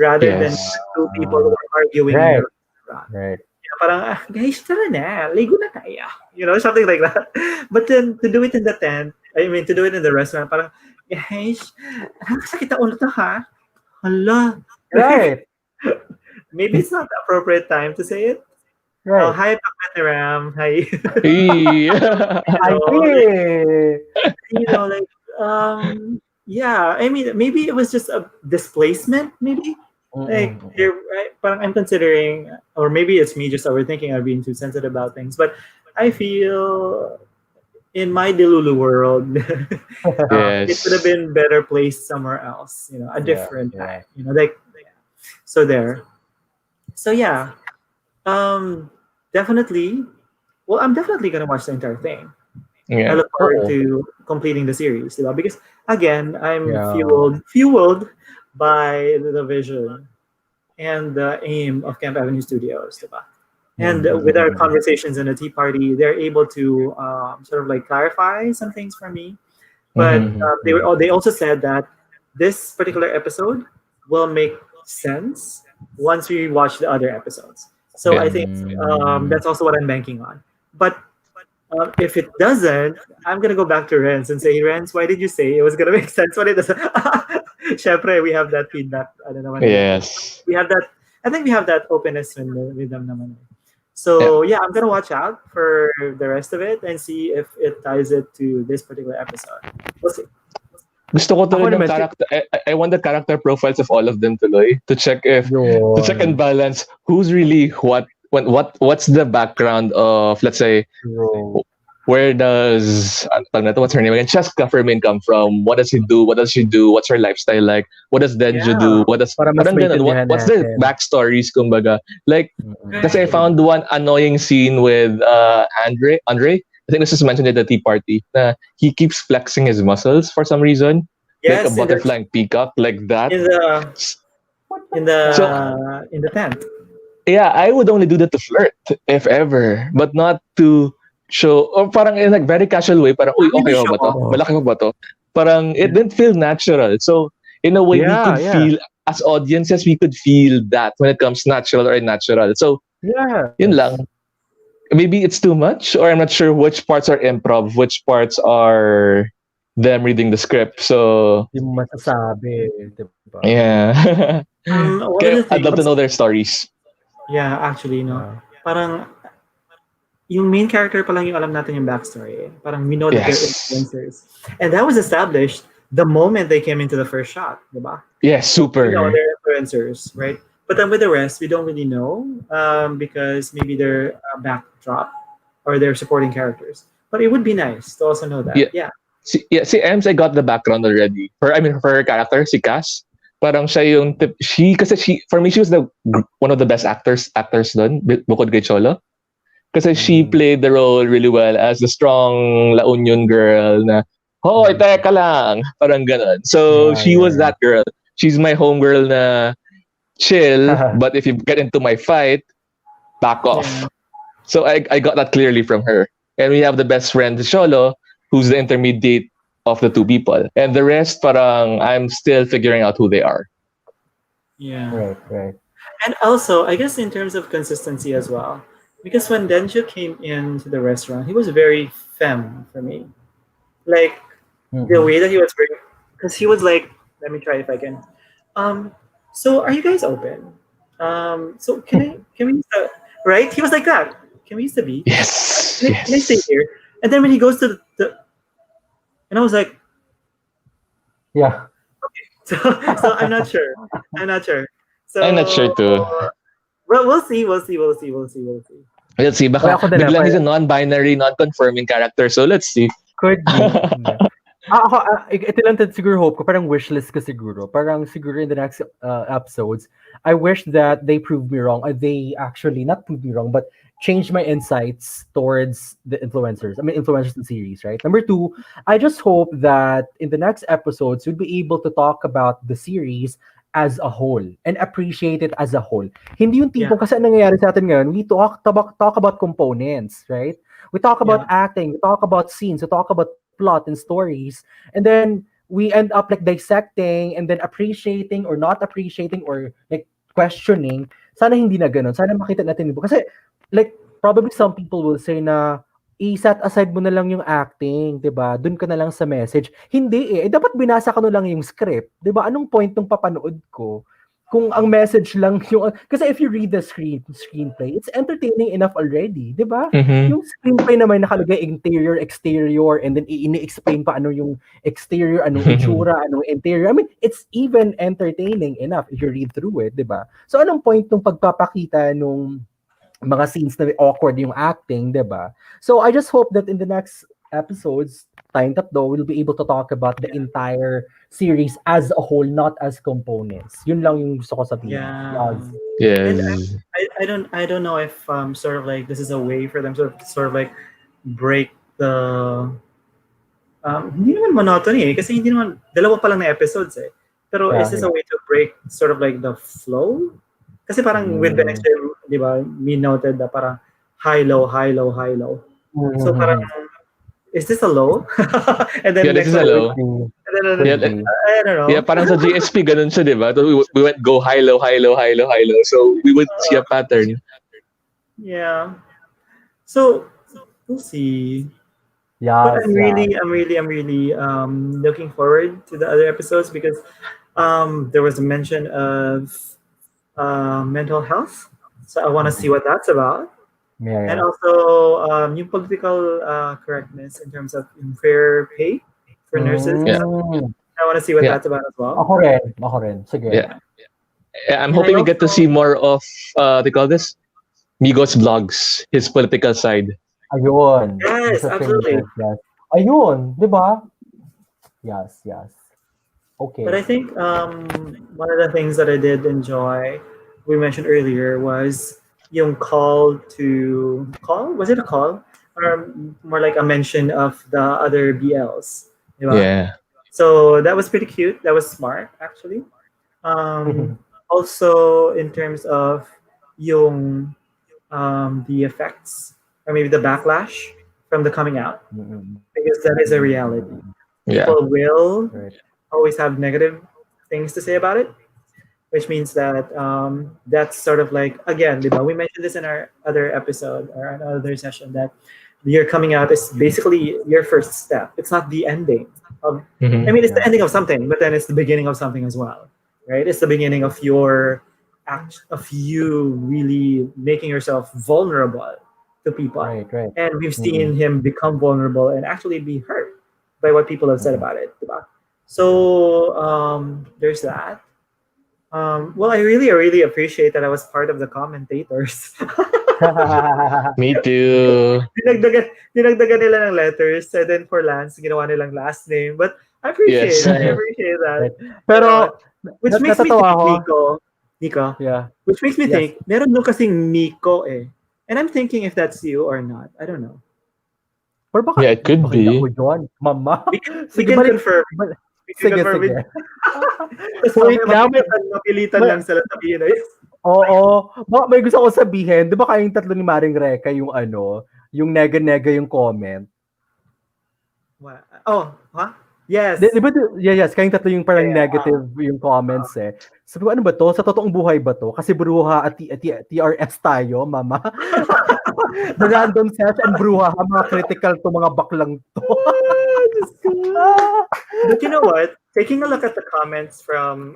rather than two people who are arguing in the restaurant. Right. Yeah, parang, guys, tara na, ligo na tayo. You know, something like that. But then to do it in the tent, to do it in the restaurant, parang, guys, sakit na ulo to ha? Hala. Right. Maybe it's not the appropriate time to say it. Right. Hi, Ram. Hi. Yeah, maybe it was just a displacement, maybe. Like, I'm considering, or maybe it's me just overthinking or being too sensitive about things, but I feel in my Delulu world, it could have been better placed somewhere else, a different time, so there. So yeah, definitely. Well, I'm definitely gonna watch the entire thing. Yeah. I look forward to completing the series, because again, I'm fueled by the vision and the aim of Camp Avenue Studios, and with our conversations in the Tea Party, they're able to sort of like clarify some things for me. But they also said that this particular episode will make sense once we watch the other episodes. So I think that's also what I'm banking on. But If it doesn't, I'm gonna go back to Renz and say, Renz, why did you say it was gonna make sense when it doesn't? Syempre, we have that feedback. I don't know. Yes. We have that. I think we have that openness with them naman. Yeah. So yeah, I'm gonna watch out for the rest of it and see if it ties it to this particular episode. We'll see. Gusto ko Ako tuloy ng naman, character. I want the character profiles of all of them tuloy to check and yun. balance who's really what's the background of, let's say, True. where does what's her name again? Cheska Fermin come from? What does he do? What does she do? What's her lifestyle like? What does Denjo do? Yeah. What does Para mas parang ganun? maintindihan What's their natin. backstories kumbaga? Like kasi I found one annoying scene with Andre. I think this is mentioned at the tea party. He keeps flexing his muscles for some reason. Yes, Like a butterfly and peacock, like that. in the in the So- in the tent. Yeah, I would only do that to flirt, if ever, but not to show, or parang in like very casual way, parang, uy, okay Maybe ba to? show off. Malaki ba to? Parang, it didn't feel natural. So, in a way, we Yeah, could yeah. feel, as audiences, we could feel that when it comes natural or unnatural. So, Yeah. yun lang. Maybe it's too much, or I'm not sure which parts are improv, which parts are them reading the script. So, Hindi mo masasabi, diba? yeah. One of Kaya the I'd love to things- know their stories. Yeah, actually, no. Yeah. Parang yung main character pa lang yung alam natin yung backstory. Parang we know that they're Yes. influencers. And that was established the moment they came into the first shot, diba? Yes, super. You know, they're influencers, right? But then with the rest, we don't really know because maybe they're a backdrop or they're supporting characters. But it would be nice to also know that. Yeah. Yeah. Si Ems, I got the background already. For her character, si Cass, parang siya yung for me, she was one of the best actors doon, bukod kay Cholo. Kasi she played the role really well as the strong La Union girl na, hoy, teka lang, parang ganon. So, Yeah, she was that girl. She's my homegirl na chill, but if you get into my fight, back off. Yeah. So, I got that clearly from her. And we have the best friend, Cholo, who's the intermediate of the two people. And the rest, parang, I'm still figuring out who they are. Yeah. Right. And also, I guess in terms of consistency as well, because when Denjo came into the restaurant, he was very femme for me. Like the way that he was very, because he was like, let me try if I can. So are you guys open? So can we use the, right? He was like that. Can we use the beach? Yes. Can I stay here? And then when he goes to the and I was like, Yeah. so I'm not sure. So I'm not sure too. Well, we'll see. Let's see, Well, baka ako din, biglang he's a parang- non-binary, non-confirming character. So let's see. Could be. Ito lang siguro hope ko, parang wishlist ko siguro. Parang siguro in the next episodes, I wish that they prove me wrong. They actually, not prove me wrong, but change my insights towards the influencers. I mean, influencers in the series, right? Number two, I just hope that in the next episodes, we'll be able to talk about the series as a whole and appreciate it as a whole. Hindi yung tipong, kasi ang nangyayari sa atin ngayon, we talk about components, right? We talk about acting, we talk about scenes, we talk about plot and stories, and then we end up like dissecting and then appreciating or not appreciating or like questioning. Sana hindi na ganun. Sana makita natin yung kasi like probably some people will say na i-set aside mo na lang yung acting, 'di ba? Doon ka na lang sa message. Hindi dapat binasa ko na lang yung script, 'di ba? Anong point ng papanood ko? Kung ang message lang yung kasi if you read the screenplay, it's entertaining enough already, 'di ba? Mhm. Yung screenplay naman nakalagay interior, exterior, and then ini-explain pa ano yung exterior, anong itsura, anong interior. I mean, it's even entertaining enough if you read through it, 'di ba? So anong point ng pagpapakita nung mga scenes na awkward yung acting, 'di ba? So I just hope that in the next episodes, tayong tatlo, we'll be able to talk about the entire series as a whole, not as components. Yun lang yung gusto ko sabihin. Yeah. Yes. I don't know if sort of like this is a way for them to sort of like break the hindi naman monotony kasi hindi naman dalawa pa lang na episodes Pero is this a way to break sort of like the flow? Kasi parang with the next film, di ba, me noted na parang high low. So parang is this a low? And then This is a low. Yeah, I don't know. Yeah, parang sa GSP, ganun siya, di ba? We went go high, low. So we would see a pattern. Yeah. So We'll see. But Yes, yeah. I'm really looking forward to the other episodes because there was a mention of mental health. So I want to see what that's about. Yeah, And yeah. also yung political correctness in terms of fair pay for nurses and Yeah, stuff. Mm. I want to see what yeah, that's about as well. Ako rin, ako rin. Sige. yeah. I'm And I hoping we get to see also, more of they call this Migos vlogs, his political side. Ayun. yes, Gusto absolutely. changes, yes. Ayun, di ba? Yes, yes. But Okay. I think one of the things that I did enjoy, we mentioned earlier, was yung call to call. Was it a call or more like a mention of the other BLs? Diba? Yeah, So that was pretty cute. That was smart, actually. Um, Also, in terms of yung the effects or maybe the backlash from the coming out, Mm-mm. because that is a reality. Mm-mm. yeah. People will Right. always have negative things to say about it, which means that that's sort of like again, diba? We mentioned this in our other episode or another session that your coming out is basically your first step. It's not the ending of. I Hmm. mean, it's the Yeah. ending of something, but then it's the beginning of something as well, right? It's the beginning of your act of you really making yourself vulnerable to people, Right, right. and we've Mm-mm. seen him become vulnerable and actually be hurt by what people have said Mm-mm. about it, diba? Yeah. So there's that. Well, I really appreciate that I was part of the commentators. Me too. Dinagdagan nila ng letters and then for Lance, ginawa nilang last name. But Yes. I Right, appreciate that. right. You know, Pero, which makes me natatawa think, ako. Nico, Yeah. which makes me Yes. think, meron doon kasing Nico eh. And I'm thinking if that's you or not. I don't know. Yeah, it could Baka hindi be. ako yun. Mama. We Sige, can balik. confirm. We can Sige, confirm it. sige. Tapos Wait mamaya lang. mapilitan May, lang sila sabihin na yun. oo. Baka may gusto ko sabihin. Di ba kayong tatlo ni Maring Reka yung ano, yung nega-nega yung comment? Oh, huh? Yes. Di ba, yes, kayong tatlo yung parang Yeah, yeah. negative yung comments eh. Sabi ko, ano ba to? Sa totoong buhay ba to? Kasi Bruha at TRS tayo, mama. The random set and Bruha, mga critical to, mga baklang to. Diyos ko. But you know what? Taking a look at the comments from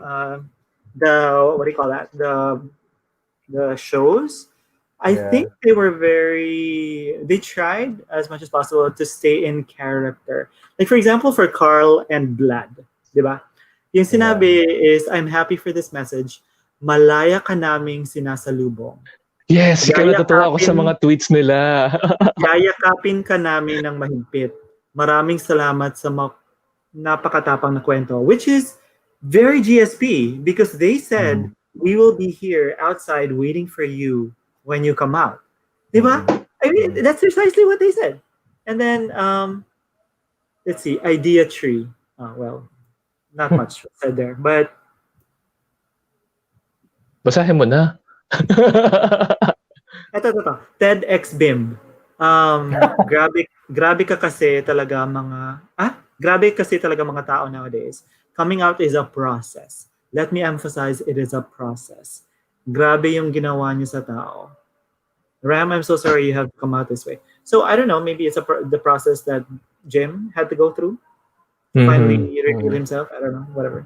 the what do you call that? The shows, I Yeah. think they were very. They tried as much as possible to stay in character. Like for example, for Carl and Vlad, diba? Yung Yeah. sinabi is, I'm happy for this message. Malaya ka naming sinasalubong. Yes, kaya natutuwa ako sa Yayakapin mga tweets nila. Yayakapin ka namin ng mahigpit. Maraming salamat sa napakatapang na kwento, which is very GSP because they said, Mhm. we will be here outside waiting for you when you come out. Diba? Mhm. I mean, that's precisely what they said. And then, let's see, idea tree. Well, not much said there, but Basahin mo na. ito. TEDx BIM. Grabe ka kasi talaga grabe kasi talaga mga tao nowadays. Coming out is a process. Let me emphasize, it is a process. Grabe yung ginawa niyo sa tao. Ram, I'm so sorry you have to come out this way. So I don't know, maybe it's the process that Jim had to go through to finally Mhm. reveal himself. I don't know, whatever.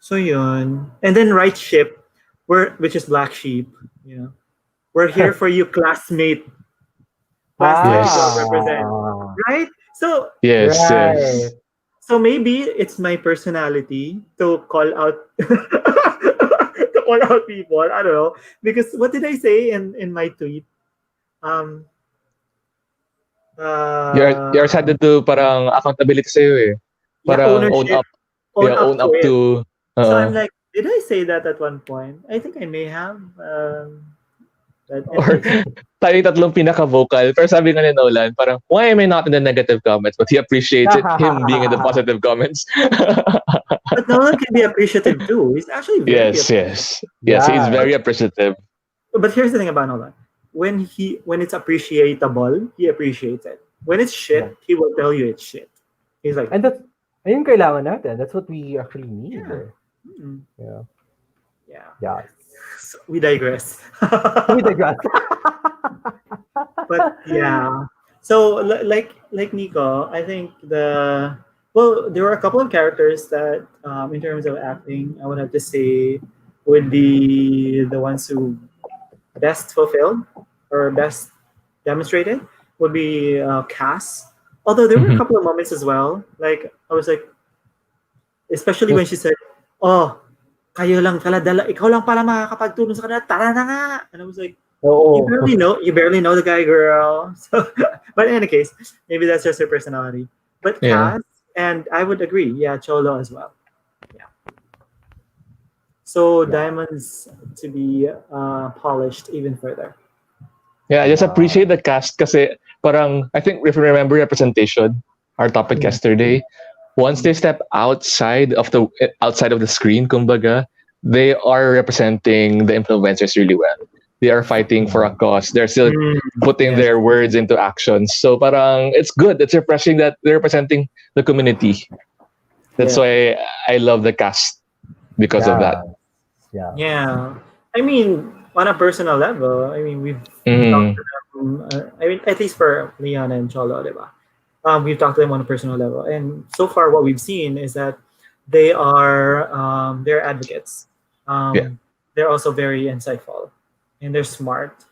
So yun. And then right ship, which is black sheep, you know. We're here for you, classmate. Classmate as well Yes. represent. Ah. Right? So Yes, Right. yes. maybe it's my personality to call out to call out people. I don't know. Because what did I say in my tweet? Um You're uh excited to parang accountability sa'yo eh. yeah, Parang own ownership. up. Own Yeah, up own to up it. to So I'm uh, like, did I say that at one point? I think I may have. But or anyways. tayo yung tatlong pinaka-vocal. Pero sabi nga ni Nolan, parang, why am I not in the negative comments? But he appreciates it, him being in the positive comments. But Nolan can be appreciative too. He's actually very Yes, appreciative. yes. Yes, he's Yeah. very appreciative. But here's the thing about Nolan. When it's appreciatable, he appreciates it. When it's Yeah. shit, he will tell you it's shit. He's like, And that's, ayun kailangan natin. That's what we actually need. yeah. Yeah. Yeah. Yeah. So we digress. We digress. But yeah. So like Nico, I think there were a couple of characters that in terms of acting, I would have to say would be the ones who best fulfilled or best demonstrated would be Cass. Although there were a Mhm. couple of moments as well, like I was like, especially when she said, "Oh, kayo lang pala ikaw lang pala makakapagtulong sa kanila. Tara na nga." And I was like, Oo. you barely know the guy, girl. So, but in any case, maybe that's just her personality. But Yeah. Cass, and I would agree, yeah, Cholo as well. Yeah. So Yeah. diamonds to be polished even further. Yeah, I just Yeah. appreciate the cast kasi parang I think if you remember representation, our topic Mm. yesterday, once they step outside of the screen, kumbaga, they are representing the influencers really well. They are fighting for a cause. They're still Mm. putting Yes. their words into actions. So parang it's good. It's refreshing that they're representing the community. That's Yeah. why I love the cast because of that. Yeah. Yeah. I mean, on a personal level, I mean, we've talked Mm. to them. I mean, at least for Leon and Cholo, diba? We've talked to them on a personal level, and so far, what we've seen is that they're advocates. Yeah. They're also very insightful, and they're smart,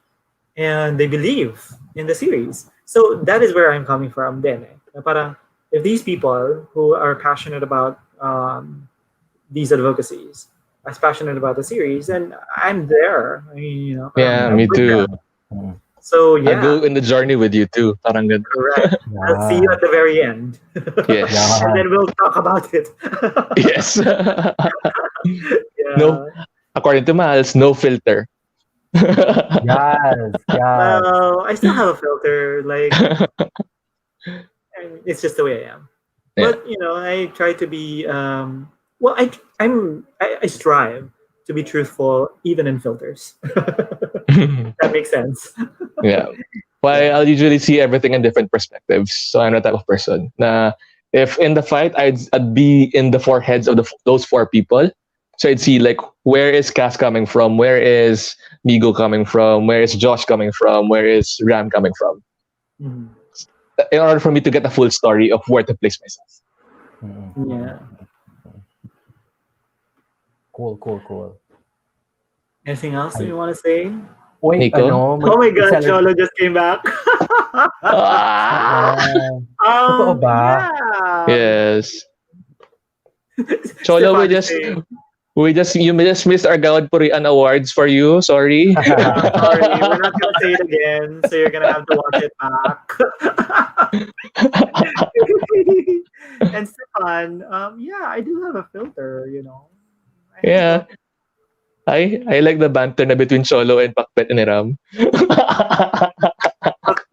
and they believe in the series. So that is where I'm coming from. Then, na parang if these people who are passionate about these advocacies, as passionate about the series, then I'm there. I mean, Yeah, I'm me with too. them. Mm. So I'll yeah, go in the journey with you too. Parang ganun. correct. I'll see you Yeah. at the very end. Yes. And then we'll talk about it. Yes. No, Yeah. according to Miles, no filter. Yes. Yes. I still have a filter. Like, it's just the way I am. Yeah. But I try to be. Well, I strive to be truthful even in filters. That makes sense. Yeah. Why Yeah. I'll usually see everything in different perspectives. So I'm the type of person na if in the fight I'd be in the foreheads of those four people. So I'd see like where is Cass coming from, where is Migo coming from, where is Josh coming from, where is Ram coming from, Mhm. in order for me to get a full story of where to place myself. Mm. Yeah. Cool. Anything else that Ay, you want to say? wait, Nico? Oh my God, mag-celebrate. Cholo just came back. Ah! Totoo ba? Yeah. Yes. Cholo, Stefan is saying, you just missed our Gawad Purian Awards for you. Sorry. yeah, sorry, we're not gonna say it again, so you're gonna have to watch it back. And Stefan, yeah, I do have a filter. I have a Yeah. filter. I like the banter na between Cholo and Pakpet and Ram.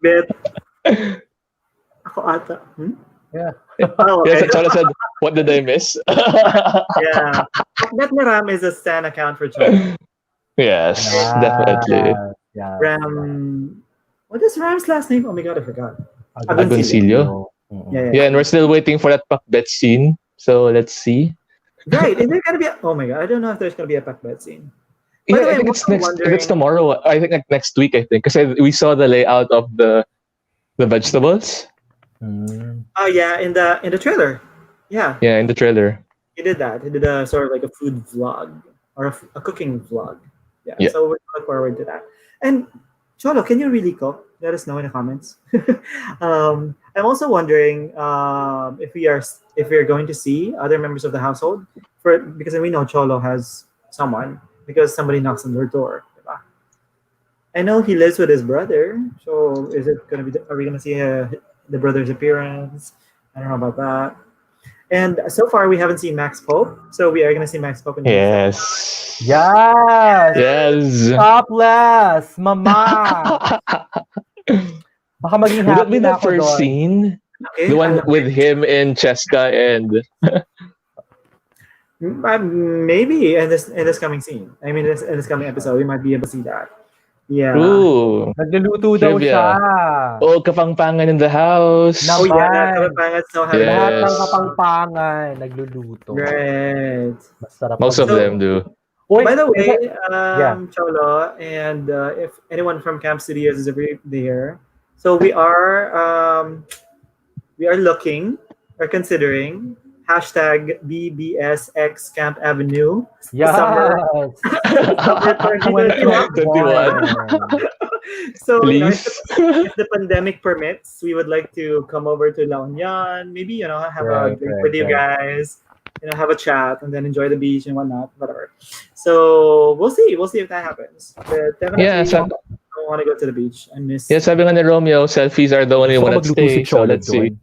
Bit. Ako ata. Yeah. Oh, Yes, okay. Cholo said, what did I miss? Yeah. Bet ni Ram is a stan account for Cholo. Yes, definitely. Yes. Ram. What is Ram's last name? Oh my God, I forgot. Agoncillo. Yeah. Yeah, and we're still waiting for that Pakbet scene. So let's see. Right. Is there gonna be oh my God, I don't know if there's gonna be a Pac-Bet scene. By Yeah, the way, I think I'm it's also next. If it's wondering. tomorrow, I think like next week. I think because we saw the layout of the vegetables. Oh yeah, in the trailer. Yeah, Yeah, in the trailer. he did that. He did a sort of like a food vlog or a cooking vlog. Yeah, Yeah. so we look forward to that. And Cholo, can you really cook? Let us know in the comments. I'm also wondering if we are going to see other members of the household because we know Cholo has someone because somebody knocks on their door. Diba? I know he lives with his brother, so is it gonna be? Are we gonna see the brother's appearance? I don't know about that. And so far, we haven't seen Max Pope, so we are gonna see Max Pope in the next episode. Yes. Yes! Yes. Topless! Mama! Baka maging Would that happy be na the ako first doon. scene? Okay, The one with him and Cheska and maybe in this coming scene. I mean, in this coming episode, we might be able to see that. Yeah. Ooh, Nagluluto daw siya. trivia. Oh, kapangpangan in the house. Oh yeah, Naman. Kapapangan so Yes. Lahat ng happy. kapangpangan nagluluto. Right. Masarap Most of So- them do. Uy, By the way, yeah. Cholo, and if anyone from Camp Studios is ever there, So we are looking or considering hashtag BBSX Camp Avenue summer Yes. summer 2021. 21. 2021. So Please. if the pandemic permits, we would like to come over to La Union, maybe have a Right, drink right, with you right. guys, have a chat, and then enjoy the beach and whatnot, whatever. So we'll see. We'll see if that happens. But Yeah, definitely, I want to go to the beach. I miss. yeah, sabi nga ni Romeo, selfies are the only Gusto ko one that magluto si stay. So Chola let's see. doon.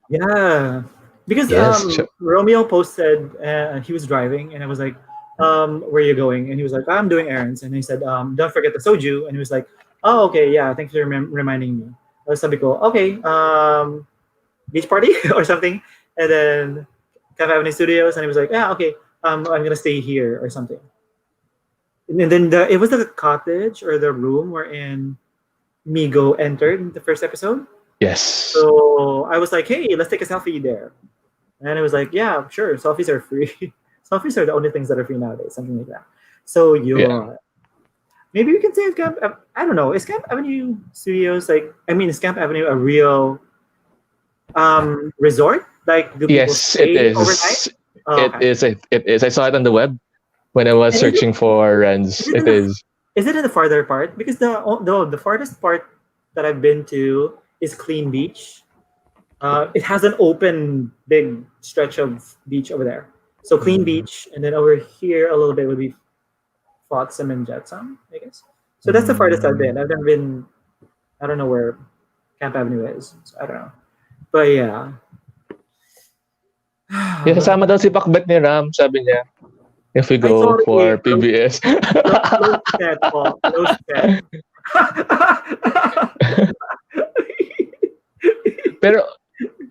Yeah, because Yes. Romeo posted he was driving, and I was like, where are you going? And he was like, I'm doing errands, and he said, don't forget the soju, and he was like, oh, okay, yeah, thanks for reminding me. I was sabi ko, okay, beach party or something, and then Cafe Avenue Studios, and he was like, yeah, okay, I'm gonna stay here or something. And then it was the cottage or the room wherein Migo entered the first episode. Yes. So I was like, hey, let's take a selfie there. And it was like, yeah, sure, selfies are free. Selfies are the only things that are free nowadays, something like that. So Yeah. maybe we can say it's Camp. I don't know. Is Camp Avenue Studios is Camp Avenue a real resort? Like, do people Yes, it stay overnight? is. Oh, It okay. is. It is. I saw it on the web when I was And searching for is rents. it in It the is. is it in the farther part? Because the farthest part that I've been to is Clean Beach. It has an open big stretch of beach over there. So Clean Beach, and then over here a little bit would be Flotsam and Jetsam, I guess. So that's the farthest I've been. I've never been. I don't know where Camp Avenue is. So I don't know. But yeah. Yeah, sasama daw si Pakbet ni Ram, sabi niya. If we I go sorry. for PBS. Low set po. Low set. Pero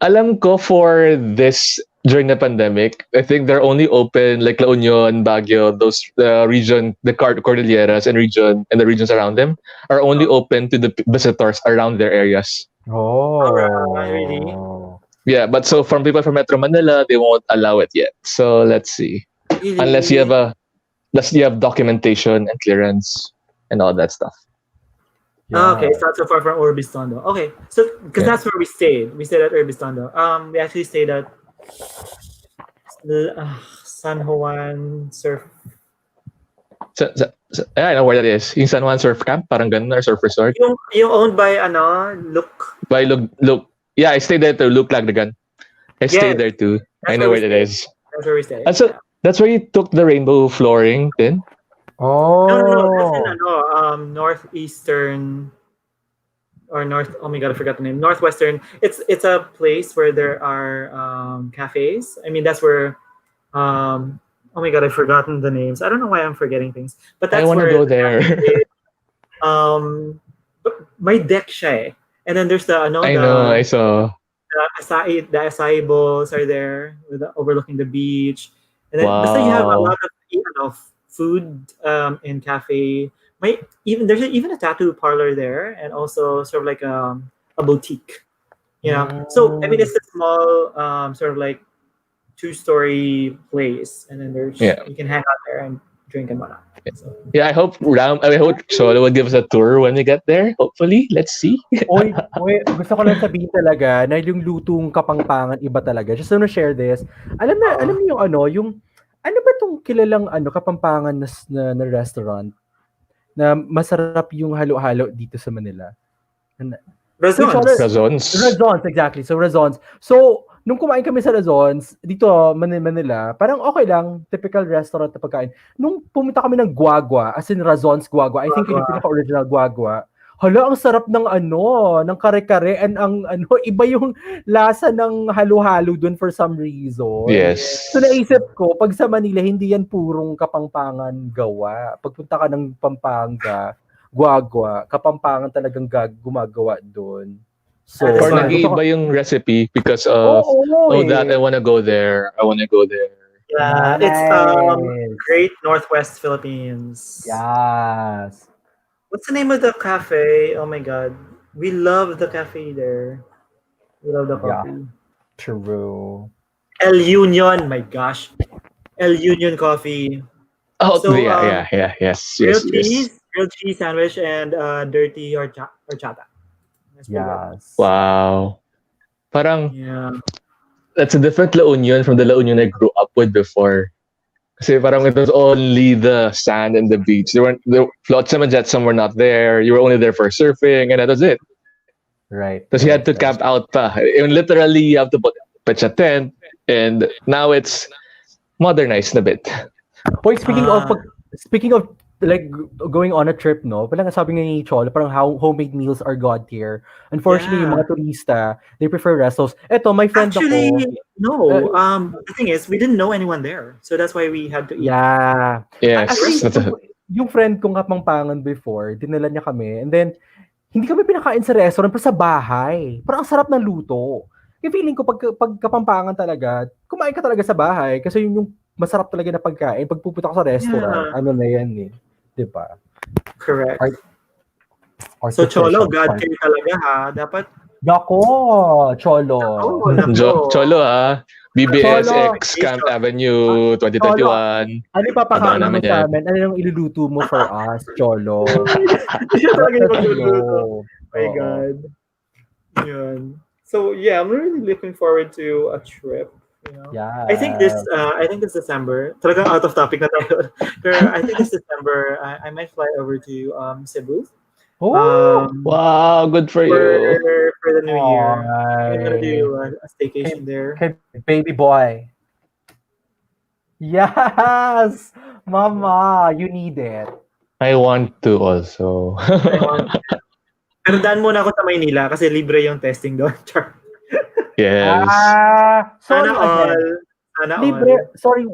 alam ko for this during the pandemic, I think they're only open like La Union, Baguio, those region, the Cordilleras and the regions around them are only open to the visitors around their areas. Alright, really? Oh. Yeah, but so from people from Metro Manila, they won't allow it yet. So let's see. Unless you Really? have unless you have documentation and clearance and all that stuff. Okay, Yeah. it's not so far from Orbistondo. Okay, so because Yeah. that's where we stayed. We stayed at Orbistondo. We actually stayed at San Juan Surf. I know where that is. Yung San Juan Surf Camp, parang ganun, or surf resort. Yung owned by Look. By look. Yeah, I stayed there too. Look Lagdagan. I stayed Yes, there too. I that's know where where we it stayed. is. That's where we stayed. And so Yeah. that's where you took the rainbow flooring then? No. That's in Oh. northeastern or north. Oh my god, I forgot the name. Northwestern. It's a place where there are cafes. I mean, that's where. Oh my god, I've forgotten the names. I don't know why I'm forgetting things. But I that's wanna where go the there. cafe is. May deck siya eh. And then there's I know, I saw. the acai bowls are there overlooking the beach. And then basta you have a Wow. lot of food in cafe. There's even a tattoo parlor there, and also sort of like a boutique. So I mean it's a small sort of like 2-story place, and then Yeah. you can hang out there and drink and whatnot. So, Yeah, I hope Cholo will give us a tour when we get there. Hopefully. Let's see. Uy, gusto ko lang sabihin talaga na yung lutong Kapampangan iba talaga. Just want to share this. Alam niyo yung ano ba tong kilalang Kapampangan na restaurant na masarap yung halo-halo dito sa Manila? Which other? Razons. Razons. Razons, exactly. So, Razons. So, nung kumain kami sa Razons, dito, Manila, parang okay lang, typical restaurant na pagkain. Nung pumunta kami ng Guagua, as in Razons Guagua, I think yun yung Guagua. pinaka-original Guagua. Hala, ang sarap ng ng kare-kare, and ang iba yung lasa ng halo-halo dun for some reason. Yes. So, naisip ko, pag sa Manila, hindi yan purong Kapampangan gawa. Pagpunta ka ng Pampanga, Guagua, Kapampangan talagang gumagawa doon. So, That is Or why. nag-iiba yung recipe because of that I wanna go there. Yeah, it's Nice. Great Northwest Philippines. Yes. What's the name of the cafe? Oh my god. We love the cafe there. We love the Yeah. coffee. True. El Union, my gosh. El Union coffee. Oh, So, yes. grilled cheese sandwich, and dirty horchata. That's pretty good. Yes. Wow. Parang, Yeah. that's a different La Union from the La Union I grew up with before. Kasi parang it was only the sand and the beach. The flotsam and jetsam were not there. You were only there for surfing, and that was it. Right, Because you right, had to right. camp out pa. And literally, you have to pitch a tent. And now it's modernized a bit. Boy, Ah, speaking of like going on a trip, no? Parang sabi nga ni Chol, parang how homemade meals are god tier. Unfortunately, yung yeah. mga turista, they prefer restos. Eto, my friend Actually, ako, uh, no. The thing is, we didn't know anyone there, so that's why we had to eat yeah. at the Yes. Actually, restaurant. yung friend kong kapangpangan before, dinala niya kami, and then, hindi kami pinakain sa restaurant, pero sa bahay. Parang ang sarap ng luto. Yung feeling ko, pag kapampangan talaga, kumain ka talaga sa bahay, kasi yun yung masarap talaga na pagkain. Pag pupunta ka sa restaurant, Yeah, ano na yan eh. Diba? correct. Art, So Cholo, artificial God part. tier talaga ha. Dapat, Nako, Cholo. oh, nako. Cholo ha. BBS Cholo, X Camp ah, Avenue Cholo, 2021. ano Abangan ipapakain mo namin sa yan. amin? Ano yung iluluto mo for us, Cholo? Siya Let talaga yung us magluluto. know. My Oo. God. Yun. So yeah, I'm really looking forward to a trip. Yeah. I think this December. Talagang out of topic na tayo. Pero I think this December I might fly over to Cebu. Oh, Um, Wow, good for for you. for the new year. I'm gonna ay. do a Kay, staycation there. kay baby boy. Yes! Mama, you need it. I want to also. I want. Pero daan muna ako sa Maynila kasi libre yung testing doon. Char. Yes. Sana Sorry all. again. Sana all. Libre, sorry,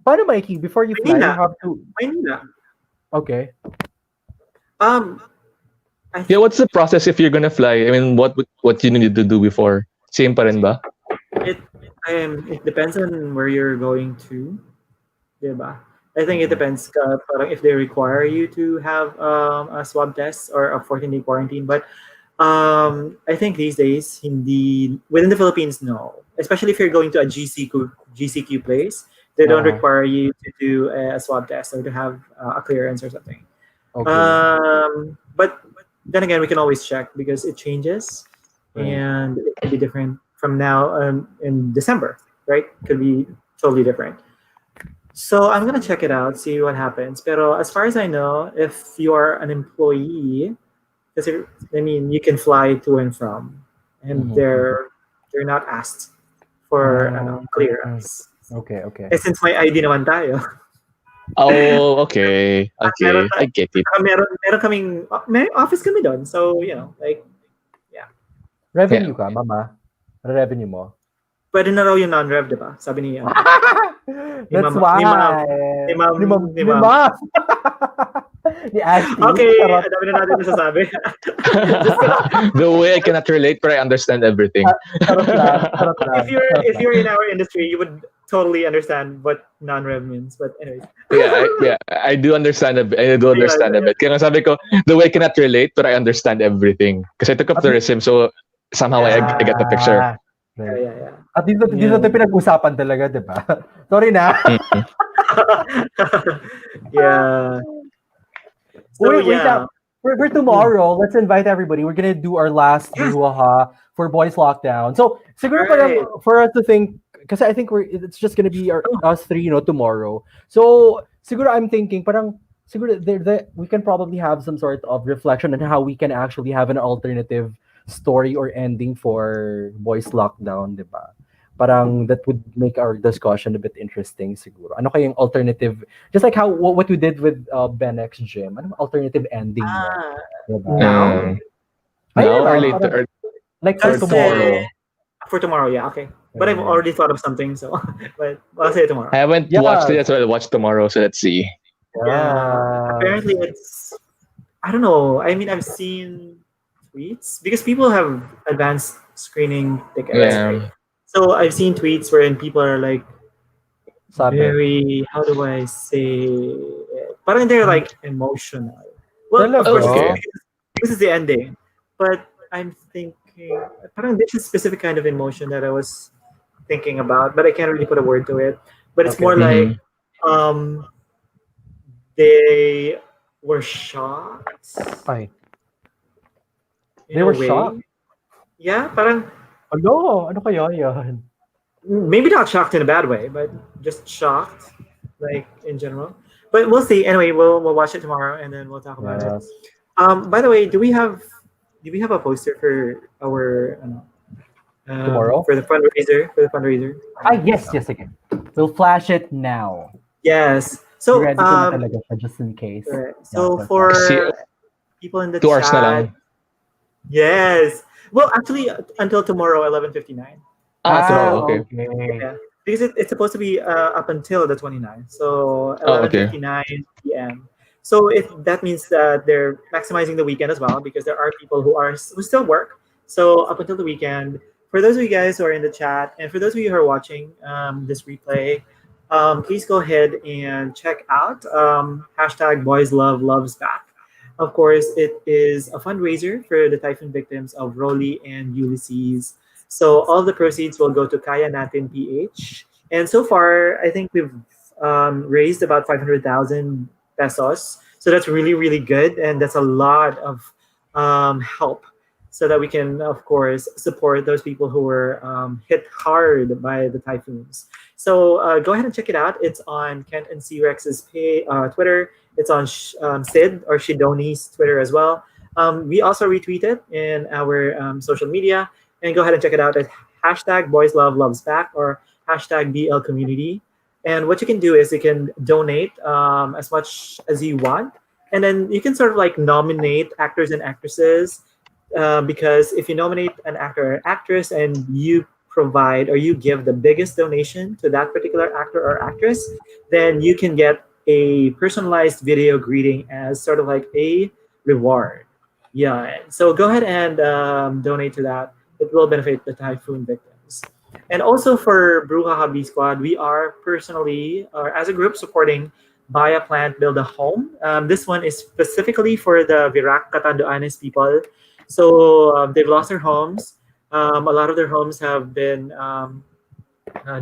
paano Mikey, before you fly, you Maynila. have to, Maynila. okay. Um, I Yeah, what's the process if you're gonna fly? I mean, what you need to do before? Same pa rin ba? it it depends on where you're going to, diba? I think it depends parang if they require you to have a swab test or a 14-day quarantine. But I think these days, hindi within the Philippines, no. Especially if you're going to a GCQ place, they don't Uh-huh. require you to do a swab test or to have a clearance or something. Okay. But then again, we can always check because it changes, Right. and it could be different from now in December, right? Could be totally different. So I'm gonna check it out, see what happens. Pero as far as I know, if you are an employee, because I mean you can fly to and from, and Mhm. they're not asked for Mm, clearance. okay, okay. Eh since may ID naman tayo, Oh, okay. at meron Okay. I get it. meron kaming may office kami doon. So, like Revenue Yeah. ka, mama? Revenue mo? pwede na raw yung non-rev, di ba? Sabi niya. That's Ma'am, why. ni Ma'am, ni Ma'am, Ni Ma'am. ni Ni Ma'am. Ma'am. Ni Ashley. Okay, Charot. ang dami na natin nasasabi. The way I cannot relate, but I understand everything. Charot lang. Charot lang. If you're in our industry, you would totally understand what non-rev means. But anyways, I do understand a bit. I do understand a bit. Kaya nga sabi ko, the way I cannot relate, but I understand everything. Because I took up tourism, so somehow I get the picture. Right. yeah. At dito Yeah. ito pinag-usapan talaga, di ba? Sorry na. Yeah. So Wait yeah. lang. For tomorrow, let's invite everybody. We're gonna do our last Yes. brouhaha for boys lockdown. So siguro Right. parang for us to think, because I think it's just gonna be us three, tomorrow. So siguro I'm thinking parang siguro we can probably have some sort of reflection on how we can actually have an alternative story or ending for boys lockdown, di ba? Parang that would make our discussion a bit interesting siguro. Ano kayang alternative, just like how what we did with Ben X Gym, anong alternative ending mo? Diba? Now? Now or Ayun, later? parang, like for Kasi- tomorrow. For tomorrow, yeah, okay. But I've already thought of something, so but I'll say it tomorrow. I haven't Yeah. watched it yet, so I'll watch tomorrow. So let's see. Yeah. Apparently it's I don't know. I mean I've seen tweets because people have advanced screening tickets. Yeah. So I've seen tweets wherein people are like Sabi. very how do I say it? Parang they're like emotional. Well, of Talaga? course Okay. this is the ending. But I'm thinking parang this is a specific kind of emotion that I was thinking about, but I can't really put a word to it. But it's Okay. more like they were shocked Ay. in They a were way. shocked. Yeah, parang Ano kaya yan? maybe not shocked in a bad way, but just shocked, like in general. But we'll see. Anyway, we'll watch it tomorrow and then we'll talk about it. Yes. By the way, do we have a poster for our Tomorrow? for the fundraiser Yes, again. We'll flash it now. Yes. So Ready ko na talaga siya just in case. right. Yeah, So perfect. See, for people in the 2 hours na lang. chat, yes. Well, actually, until tomorrow, 11:59. Tomorrow, okay. Yeah, because it's supposed to be up until the 29th. So Okay. 11:59 p.m. So that means that they're maximizing the weekend as well because there are people who still work. So up until the weekend, for those of you guys who are in the chat and for those of you who are watching this replay, please go ahead and check out hashtag Boys Love Loves Back. Of course, it is a fundraiser for the typhoon victims of Rolly and Ulysses. So all the proceeds will go to Kaya Natin PH. And so far, I think we've raised about 500,000 pesos. So that's really, really good. And that's a lot of help so that we can, of course, support those people who were hit hard by the typhoons. So go ahead and check it out. It's on Kent and C Rex's Twitter. It's on Sid or Shidoni's Twitter as well. We also retweet it in our social media. And go ahead and check it out at hashtag Boys Love Loves Back or hashtag BL Community. And what you can do is you can donate as much as you want. And then you can sort of like nominate actors and actresses because if you nominate an actor or actress and you provide or you give the biggest donation to that particular actor or actress, then you can get a personalized video greeting as sort of like a reward. Yeah, so go ahead and donate to that. It will benefit the typhoon victims. And also for Brouhaha B Squad, we are personally, or as a group, supporting Buy a Plant, Build a Home. This one is specifically for the Virac Catanduanes people. So they've lost their homes. A lot of their homes have been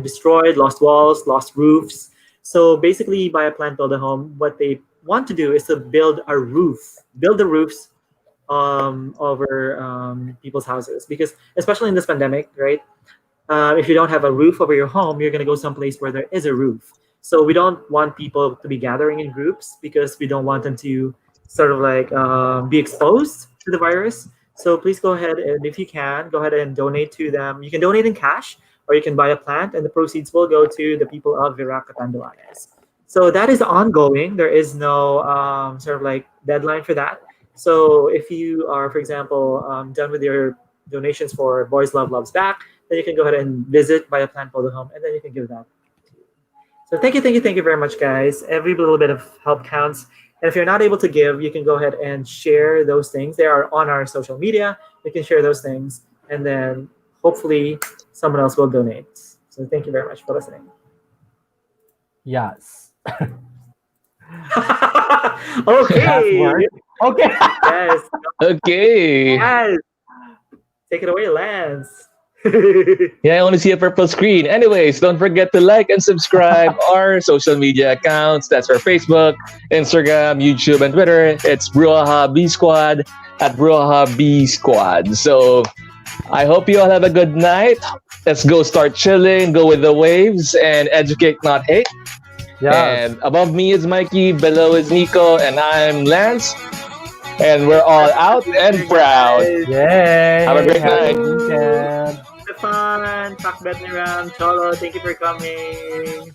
destroyed, lost walls, lost roofs. So basically, Buy a Plant, Build a Home, what they want to do is to build the roofs over people's houses because especially in this pandemic, right? If you don't have a roof over your home, you're going to go someplace where there is a roof. So we don't want people to be gathering in groups because we don't want them to sort of like be exposed to the virus. So please go ahead and if you can, go ahead and donate to them. You can donate in cash or you can buy a plant and the proceeds will go to the people of Virac Catanduanes. So that is ongoing. There is no sort of like deadline for that. So if you are, for example, done with your donations for Boys Love Loves Back, then you can go ahead and visit Buy a Plant, Build a Home, and then you can give that. So thank you very much, guys. Every little bit of help counts. And if you're not able to give, you can go ahead and share those things. They are on our social media. You can share those things, and then hopefully someone else will donate. So thank you very much for listening. Yes. Okay. Okay. Yes. Okay. Yes. Take it away, Lance. Yeah, I only see a purple screen. Anyways, don't forget to like and subscribe our social media accounts. That's our Facebook, Instagram, YouTube, and Twitter. It's Brouhaha B Squad at Brouhaha B Squad. So I hope you all have a good night. Let's go start chilling, go with the waves, and educate, not hate. Yes. And above me is Mikey, below is Nico, and I'm Lance. And we're all out and proud. Yay. Have a great Happy night. weekend. Stefan, Takbet Niram, Cholo, thank you for coming.